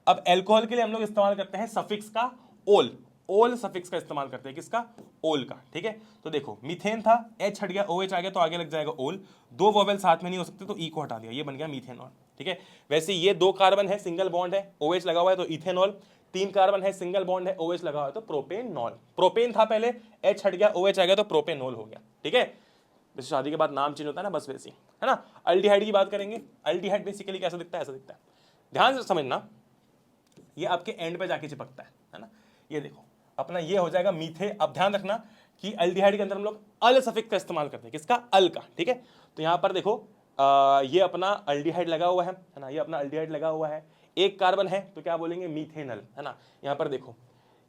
अब एल्कोहल के लिए हम लोग इस्तेमाल करते हैं सफिक्स का ओल, ओल सफिक्स का इस्तेमाल करते हैं, किसका, ओल का, ठीक है। तो देखो मीथेन था, H हट गया, OH आ गया, तो आगे लग जाएगा ओल, 2 वोवेल साथ में नहीं हो सकते तो E को हटा दिया, ये बन गया मीथेनॉल, ठीक है। वैसे ये 2 कार्बन है, सिंगल बॉन्ड है, OH लगा हुआ है तो इथेनॉल, 3 कार्बन है, सिंगल बॉन्ड है, OH लगा हुआ है तो प्रोपेनॉल। प्रोपेन था पहले, H हट गया, OH आ गया तो प्रोपेनॉल हो गया, ठीक है। जैसे शादी के बाद नाम चेंज होता है ना, बस वैसे ही, है ना। अल्डिहाइड की बात करेंगे, अल्डिहाइड बेसिकली कैसा दिखता है, ऐसा दिखता है, ध्यान से समझना, ये आपके एंड पे जाके चिपकता है ना। ये देखो अपना ये हो जाएगा मीथे। अब ध्यान रखना कि अल्डिहाइड के अंदर हम लोग अल सफिक्स का इस्तेमाल करते हैं, किसका, अल का, ठीक है। तो यहाँ पर देखो ये अपना अल्डिहाइड लगा हुआ है ना, ये अपना अल्डिहाइड लगा हुआ है, 1 कार्बन है तो क्या बोलेंगे, मीथेनल, है ना। यहाँ पर देखो,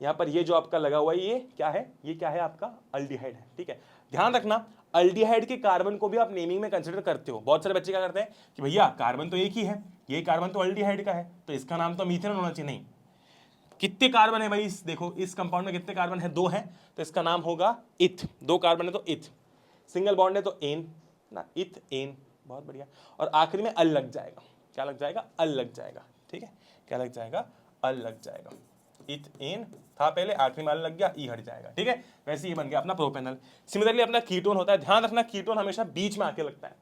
यहाँ पर ये जो आपका लगा हुआ है ये क्या है, ये क्या है आपका अल्डिहाइड है, ठीक है। ध्यान रखना अल्डिहाइड के कार्बन को भी आप नेमिंग में कंसिडर करते हो। बहुत सारे बच्चे क्या करते हैं कि भैया कार्बन तो एक ही है, ये कार्बन तो अल्डिहाइड का है तो इसका नाम तो मीथेनॉल होना चाहिए। नहीं, कितने कार्बन है भाई, देखो इस कंपाउंड में कितने कार्बन है, 2 हैं, तो इसका नाम होगा इथ। 2 कार्बन है तो इथ, सिंगल बॉन्ड है तो एन ना, इथ एन, बहुत बढ़िया। और आखिरी में अल लग जाएगा, क्या लग जाएगा, अल लग जाएगा, ठीक है। क्या लग जाएगा, अल लग जाएगा, इथ एन था पहले, आखिरी में अल लग गया, ई हट जाएगा, ठीक है। वैसे ये बन गया अपना प्रोपेनल। सिमिलरली अपना कीटोन होता है, ध्यान रखना कीटोन हमेशा बीच में आके लगता है,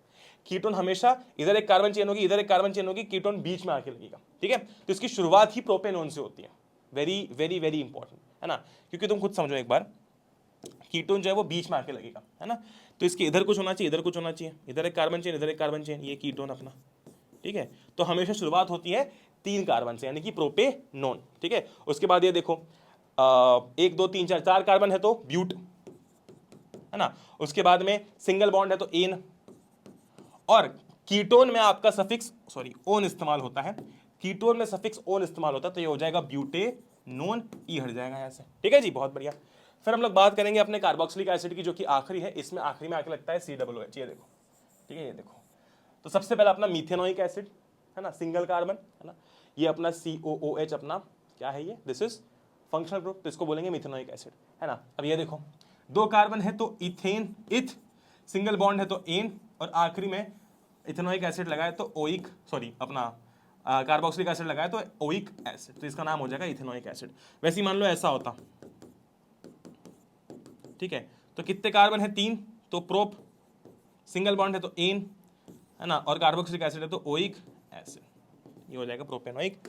कीटोन हमेशा इधर एक कार्बन चेन होगी, इधर एक कार्बन चेन होगी, कीटोन बीच में आके लगेगा, ठीक है। तो इसकी शुरुआत ही प्रोपेनोन से होती है, वेरी वेरी वेरी इंपॉर्टेंट, है ना। क्योंकि तुम खुद समझो एक बार, कीटोन जो है वो बीच में आके लगेगा, है ना। तो इसके इधर कुछ होना चाहिए, इधर कुछ होना चाहिए, इधर एक कार्बन चेन, इधर एक कार्बन चेन, ये कीटोन अपना, ठीक है। तो हमेशा शुरुआत होती है 3 कार्बन से, यानी कि प्रोपेनोन, ठीक है। उसके बाद ये देखो 1 2 3 4 4 कार्बन है तो ब्यूट, है ना। उसके बाद में सिंगल बॉन्ड है तो एन, और कीटोन में आपका सफिक्स सॉरी ओन इस्तेमाल होता है, कीटोन में सफिक्स ओन इस्तेमाल होता है, तो ये हो जाएगा ब्यूटेनोन, ई हट जाएगा यहाँ से, ठीक है जी, बहुत बढ़िया। फिर हम लोग बात करेंगे अपने कार्बोक्सिलिक एसिड की, जो कि आखिरी है, इसमें आखिरी में आके लगता है COOH, ये देखो, ठीक है, ये देखो। तो सबसे पहला अपना मीथेनोइक एसिड, है ना, सिंगल कार्बन, है ना, ये अपना COOH अपना क्या है, ये दिस इज फंक्शनल ग्रुप, तो इसको बोलेंगे मीथेनोइक एसिड, है ना। अब ये देखो 2 कार्बन है तो इथेन, इथ, सिंगल बॉन्ड है तो एन, और आखिरी में इथेनोइक एसिड लगाए तो ओइक, सॉरी अपना कार्बोक्सिलिक एसिड लगाए तो ओइक एसिड, तो इसका नाम हो जाएगा इथेनोइक एसिड। वैसे ही मान लो ऐसा होता, ठीक है। तो कितने कार्बन है, 3, तो प्रोप, सिंगल बॉन्ड है तो एन, है ना, और कार्बोक्सिलिक एसिड है तो ओइक एसिड, ये हो जाएगा प्रोपेनोइक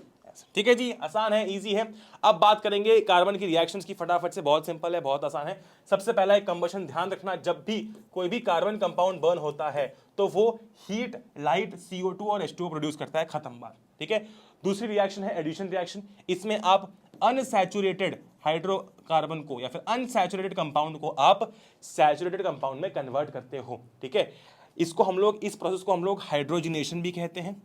ठीक है जी, आसान है, इजी है। अब बात करेंगे कार्बन की रिएक्शंस की फटाफट से, बहुत सिंपल है, बहुत आसान है। सबसे पहला एक कंबशन, ध्यान रखना जब भी कोई भी कार्बन कंपाउंड बर्न होता है तो वो हीट, लाइट, CO2 और H2O प्रोड्यूस करता है, खत्म बात। ठीक है, दूसरी रिएक्शन है एडिशन रिएक्शन। इसमें आप अनसैचुरेटेड हाइड्रोकार्बन को या फिर अनसैचुरेटेड कंपाउंड को आप सैचुरेटेड कंपाउंड में कन्वर्ट करते हो। ठीक है, इसको हम लोग, इस प्रोसेस को हम लोग हाइड्रोजिनेशन भी कहते हैं।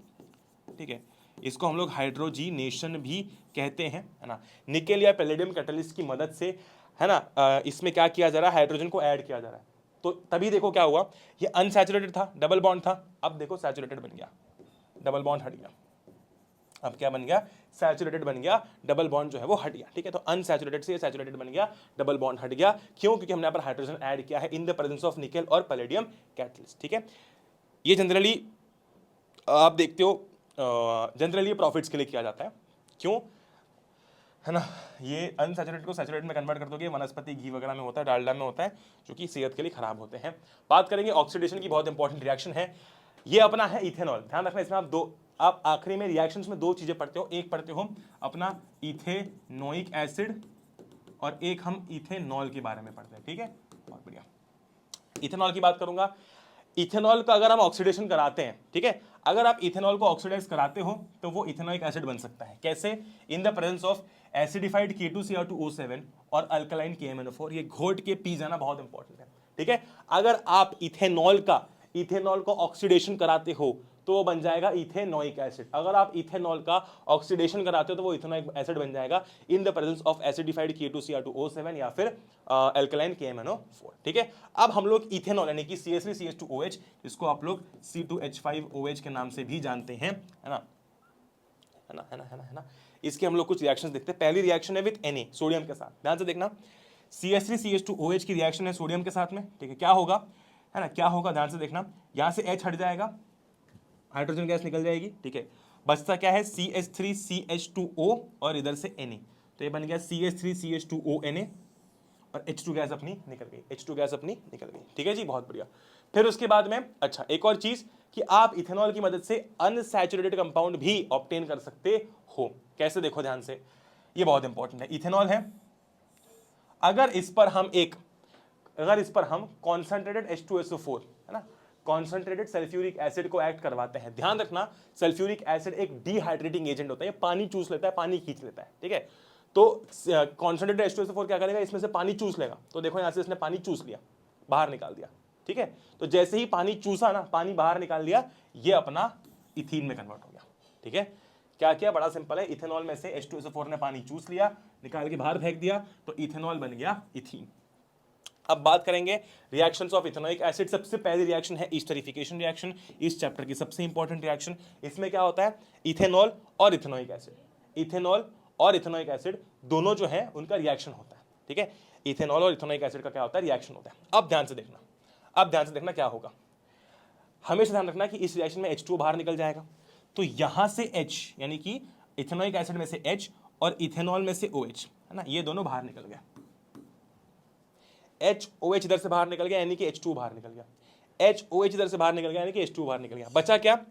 ठीक है, इसको हम लोग हाइड्रोजिनेशन भी कहते हैं, है ना। निकेल या पैलेडियम कैटलिस्ट की मदद से, है ना, इसमें क्या किया जा रहा है, हाइड्रोजन को ऐड किया जा रहा है। तो तभी देखो क्या हुआ, ये अनसैचुरेटेड था, डबल बॉन्ड था, अब देखो सैचुरेटेड बन गया, डबल बॉन्ड हट गया। अब क्या बन गया, सैचुरेटेड बन गया, डबल बॉन्ड जो है वो हट गया। ठीक है, तो अनसैचुरेटेड से सैचुरेटेड बन गया, डबल बॉन्ड हट गया। क्यों? क्योंकि हमने यहाँ पर हाइड्रोजन ऐड किया है in the presence of nickel और पैलेडियम कैटलिस्ट। ठीक है, ये जनरली आप देखते हो, जनरली प्रॉफिट्स के लिए किया जाता है। क्यों? है ना, ये अनसैचुरेटेड को सैचुरेटेड में कन्वर्ट कर दोगे, वनस्पति घी वगैरह में होता है, डालडा में होता है, जो कि सेहत के लिए खराब होते हैं। बात करेंगे ऑक्सीडेशन की, बहुत इंपॉर्टेंट रिएक्शन है ये अपना, है इथेनॉल। ध्यान रखना, इसमें आप आखिरी में रिएक्शंस में दो चीजें पढ़ते हो, एक पढ़ते हो अपना इथेनोइक एसिड और एक हम इथेनॉल के बारे में पढ़ते हैं। ठीक है, बहुत बढ़िया। इथेनॉल की बात करूंगा, इथेनॉल का अगर हम ऑक्सीडेशन कराते हैं, ठीक है, अगर आप इथेनॉल को ऑक्सीडाइज कराते हो तो वो इथेनोइक एसिड बन सकता है। कैसे? In the presence of acidified K2Cr2O7 और अल्कलाइन KMnO4। ये घोट के पी जाना बहुत इंपॉर्टेंट है। ठीक है, अगर आप इथेनॉल को ऑक्सीडेशन कराते हो तो वो बन जाएगा इथेनोइक एसिड। अगर आप इथेनॉल का ऑक्सीडेशन कराते हो तो वो इथेनोइक एसिड बन जाएगा in the presence of acidified K2Cr2O7 या फिर अल्कलाइन KMnO4। ठीक है, अब हम लोग इथेनॉल यानी कि CH3CH2OH, इसको आप लोग C2H5OH के नाम से भी जानते हैं, है ना, है ना, है ना, है ना, है ना। इसके हम लोग कुछ रिएक्शंस देखते हैं। पहली रिएक्शन है विद Na, सोडियम के साथ। ध्यान से देखना, CH3CH2OH की रिएक्शन है सोडियम के साथ में। ठीक है, क्या होगा, है ना, क्या होगा, ध्यान से देखना, यहां से H हट जाएगा, हाइड्रोजन गैस निकल जाएगी। ठीक है, बचता क्या है, CH3CH2O और इधर से Na, तो ये बन गया CH3CH2ONA और H2 गैस अपनी निकल गई, H2 गैस अपनी निकल गई। ठीक है जी, बहुत बढ़िया। फिर उसके बाद में, अच्छा, एक और चीज कि आप इथेनॉल की मदद से अनसैचुरेटेड कंपाउंड भी ऑब्टेन कर सकते हो। कैसे? देखो ध्यान से, ये बहुत इंपॉर्टेंट है। इथेनॉल है, अगर इस पर हम कॉन्सेंट्रेटेड H2SO4, है ना, कॉन्सेंट्रेटेड सल्फ्यूरिक एसिड को एक्ट करवाते हैं। ध्यान रखना, सल्फ्यूरिक एसिड एक डिहाइड्रेटिंग एजेंट होता है, ये पानी चूस लेता है, पानी खींच लेता है। ठीक है, तो कॉन्सेंट्रेटेड H2SO4 क्या करेगा, इसमें से पानी चूस लेगा। तो देखो यहां से इसने पानी चूस लिया, बाहर निकाल दिया। ठीक है, तो जैसे ही पानी चूसा ना, पानी बाहर निकाल लिया, ये अपना इथीन में कन्वर्ट हो गया। ठीक है, क्या किया, बड़ा सिंपल है, इथेनॉल में से H2SO4 ने पानी चूस लिया, निकाल के बाहर फेंक दिया, तो इथेनॉल बन गया इथीन। अब बात करेंगे रिएक्शंस ऑफ इथेनोइक एसिड। सबसे पहली रिएक्शन है ईस्टरिफिकेशन रिएक्शन, इस चैप्टर की सबसे इंपॉर्टेंट रिएक्शन। इसमें क्या होता है, इथेनॉल और इथेनोइक एसिड, इथेनॉल और इथेनोइक एसिड दोनों जो है उनका रिएक्शन होता है। ठीक है, इथेनॉल और इथेनोइक एसिड का क्या होता है, रिएक्शन होता है। अब ध्यान से देखना, क्या होगा, हमेशा ध्यान रखना कि इस रिएक्शन में H2O बाहर निकल जाएगा, तो यहां से H यानी कि इथेनोइक एसिड में से H और इथेनॉल में से OH, है ना, ये दोनों बाहर निकल गया। HOH इधर से बाहर निकल गया यानी कि H2 बाहर निकल गया, HOH इधर से बाहर निकल गया यानी कि H2 बाहर निकल गया। बचा क्या,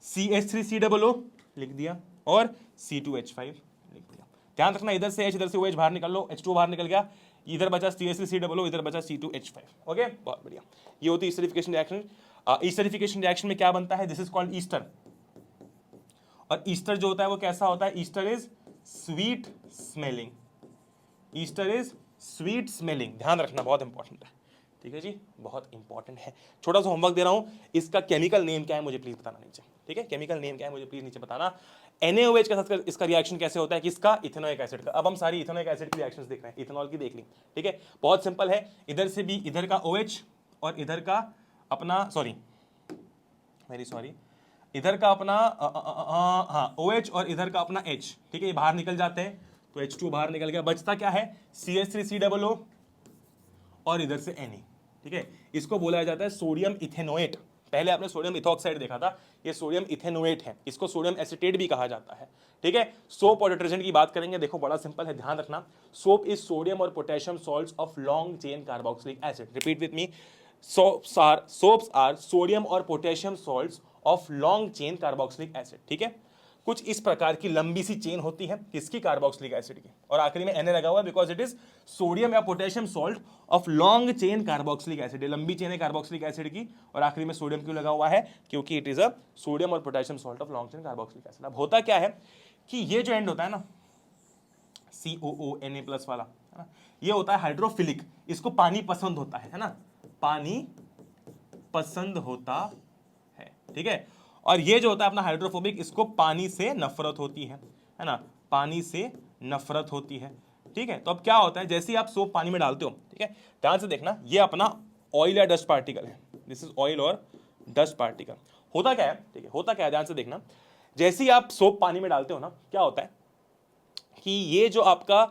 CH3COO लिख दिया और C2H5 लिख दिया। ध्यान रखना, इधर से H इधर से OH बाहर निकल लो, H2 बाहर निकल गया, इधर बचा CH3COO, इधर बचा C2H5। ओके, बहुत बढ़िया। ये होती है ईस्टरिफिकेशन रिएक्शन। ईस्टरिफिकेशन रिएक्शन में क्या बनता है, दिस इज कॉल्ड ईस्टर। और ईस्टर जो होता है वो कैसा होता है, Easter is sweet smelling, Easter is sweet smelling. ध्यान रखना, बहुत इंपॉर्टेंट है। ठीक है जी, बहुत इंपॉर्टेंट है। छोटा सा होमवर्क दे रहा हूं, इसका केमिकल नेम क्या है मुझे प्लीज बताना नीचे। ठीक है, केमिकल नेम क्या है मुझे प्लीज नीचे बताना। NaOH के साथ इसका रिएक्शन कैसे होता है, किसका, इथेनोइक एसिड का। अब हम सारी इथेनोइक एसिड की रिएक्शंस देख रहे हैं, इथेनॉल की देख ली। ठीक है, बहुत सिंपल है, इधर से भी इधर का OH और इधर का अपना इधर का अपना हाँ OH और इधर का अपना H। ठीक है, ये बाहर निकल जाते हैं, तो H2 बाहर निकल गया, बचता क्या है, CH3COO और इधर से Na। ठीक है, इसको बोला जाता है सोडियम इथेनोएट। पहले आपने सोडियम इथॉक्साइड देखा था, ये सोडियम इथेनोएट है, इसको सोडियम एसीटेट भी कहा जाता है। ठीक है, सोप और डिटर्जेंट की बात करेंगे, देखो बड़ा सिंपल है, ध्यान रखना, सोप इज सोडियम और potassium salts of long chain carboxylic acid. Repeat with me, soaps are sodium और potassium salts of long chain carboxylic acid. ठीक है, कुछ इस प्रकार की लंबी सी चेन होती है किसकी, कार्बोक्सिलिक एसिड की, और आखिरी में Na लगा हुआ है बिकॉज इट इज सोडियम या potassium salt of long chain carboxylic acid. लंबी चेन है कार्बोक्सिलिक एसिड की, और आखिरी में सोडियम क्यों लगा हुआ है, क्योंकि इट इज अ सोडियम और potassium salt of long chain carboxylic acid. अब होता क्या है कि ये जो एंड होता है ना COONA+ वाला, है ना, ये होता है हाइड्रोफिलिक, इसको पानी पसंद होता है ना, पानी पसंद होता है, ठीक है। और ये जो होता है अपना हाइड्रोफोबिक, इसको पानी से नफरत होती है ना, पानी से नफरत होती है, ठीक है। तो अब क्या होता है, जैसे ही आप सोप पानी में डालते हो, ठीक है, ध्यान से देखना, ये अपना ऑयल या डस्ट पार्टिकल है, दिस इज ऑयल और डस्ट पार्टिकल। होता क्या है, ठीक है, होता क्या है, ध्यान से देखना, जैसे ही आप सोप पानी में डालते हो ना, क्या होता है कि ये जो आपका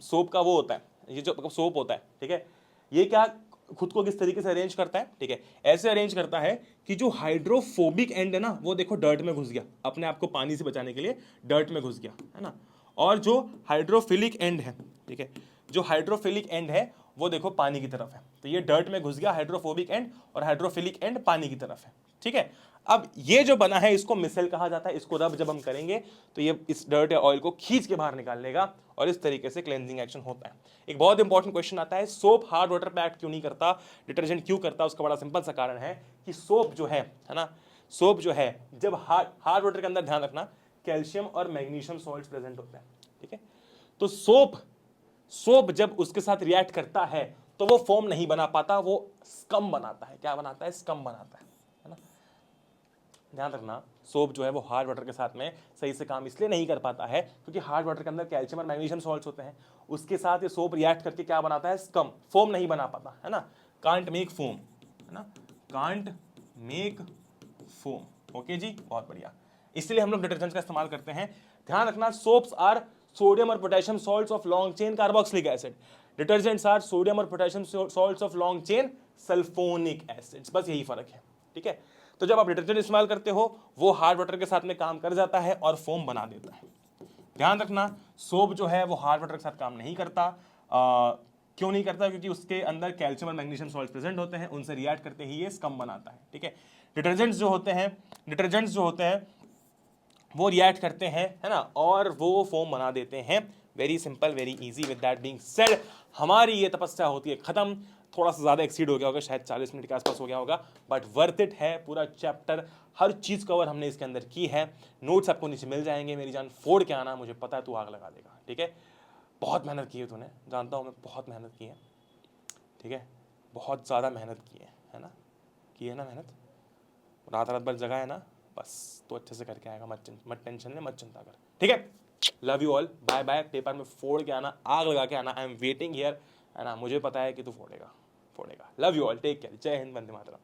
सोप का वो होता है, ये जो आपका सोप होता है, ठीक है, ये क्या खुद को किस तरीके से अरेंज करता है, ठीक है, ऐसे अरेंज करता है कि जो हाइड्रोफोबिक एंड है ना, वो देखो डर्ट में घुस गया, अपने आप को पानी से बचाने के लिए डर्ट में घुस गया, है ना, और जो हाइड्रोफिलिक एंड है, ठीक है, जो हाइड्रोफिलिक एंड है वो देखो पानी की तरफ है, तो ये डर्ट में घुस गया हाइड्रोफोबिक एंड, और हाइड्रोफिलिक एंड पानी की तरफ है, ठीक है। अब ये जो बना है इसको मिसेल कहा जाता है, इसको रब जब हम करेंगे तो ये इस डर्ट या ऑयल को खींच के बाहर निकाल लेगा, और इस तरीके से क्लेंजिंग एक्शन होता है। एक बहुत इंपॉर्टेंट क्वेश्चन आता है, सोप हार्ड वाटर पे एक्ट क्यों नहीं करता, डिटर्जेंट क्यों करता, उसका बड़ा सिंपल सा कारण है कि सोप जो है ना, सोप जो है जब हार्ड वाटर के अंदर, ध्यान रखना, कैल्शियम और मैग्नीशियम सॉल्ट्स प्रेजेंट होते हैं, ठीक है, तो सोप जब उसके साथ रिएक्ट करता है तो वो फोम नहीं बना पाता, वो स्कम बनाता है। क्या बनाता है, स्कम बनाता है ना। ध्यान रखना, सोप जो है वो हार्ड वाटर के साथ में सही से काम इसलिए नहीं कर पाता है क्योंकि हार्ड वाटर के अंदर कैल्शियम और मैग्नीशियम सॉल्ट्स होते हैं, उसके साथ ये सोप रिएक्ट करके क्या बनाता है, स्कम, फोम नहीं बना पाता, है ना, कांट मेक फोम, है ना, कांट मेक फोम। ओके जी, बहुत बढ़िया, इसलिए हम लोग डिटर्जेंट्स का इस्तेमाल करते हैं। ध्यान रखना, सोप्स आर सोडियम और potassium salts of long chain carboxylic acid, detergents are sodium और potassium salts of long chain sulphonic acids, बस यही फर्क है, ठीक है। तो जब आप डिटर्जेंट इस्तेमाल करते हो वो हार्ड वाटर के साथ में काम कर जाता है और फोम बना देता है। ध्यान रखना, सोप जो है वो हार्ड वाटर के साथ काम नहीं करता, क्यों नहीं करता, क्योंकि उसके अंदर कैल्शियम और मैग्नीशियम सॉल्ट प्रेजेंट होते हैं, उनसे रिएक्ट करते ही ये स्कम बनाता है, ठीक है। डिटर्जेंट्स जो होते हैं वो रिएक्ट करते हैं, है ना, और वो फोम बना देते हैं। Very simple, very easy. With that being said, हमारी ये तपस्या होती है खत्म। थोड़ा सा ज़्यादा एक्सीड हो गया होगा, शायद 40 मिनट के आसपास हो गया होगा, बट वर्थ इट है। पूरा चैप्टर, हर चीज़ कवर हमने इसके अंदर की है। नोट्स आपको नीचे मिल जाएंगे, मेरी जान फोड़ के आना, मुझे पता है तू आग लगा देगा, ठीक है। बहुत मेहनत की है तूने, जानता हूँ मैं, बहुत मेहनत की है, ठीक है, बहुत ज़्यादा मेहनत की है ना, की है ना मेहनत, रात रात भर जगह है ना, बस तो अच्छे से करके आएगा, मत टेंशन ले, मत चिंता कर, ठीक है। Love you all, bye bye. Paper में फोड़ के आना, आग लगा के आना, आई एम वेटिंग हियर, है ना, मुझे पता है कि तू फोड़ेगा। Love you all, take care, जय हिंद, वंदे मातरम।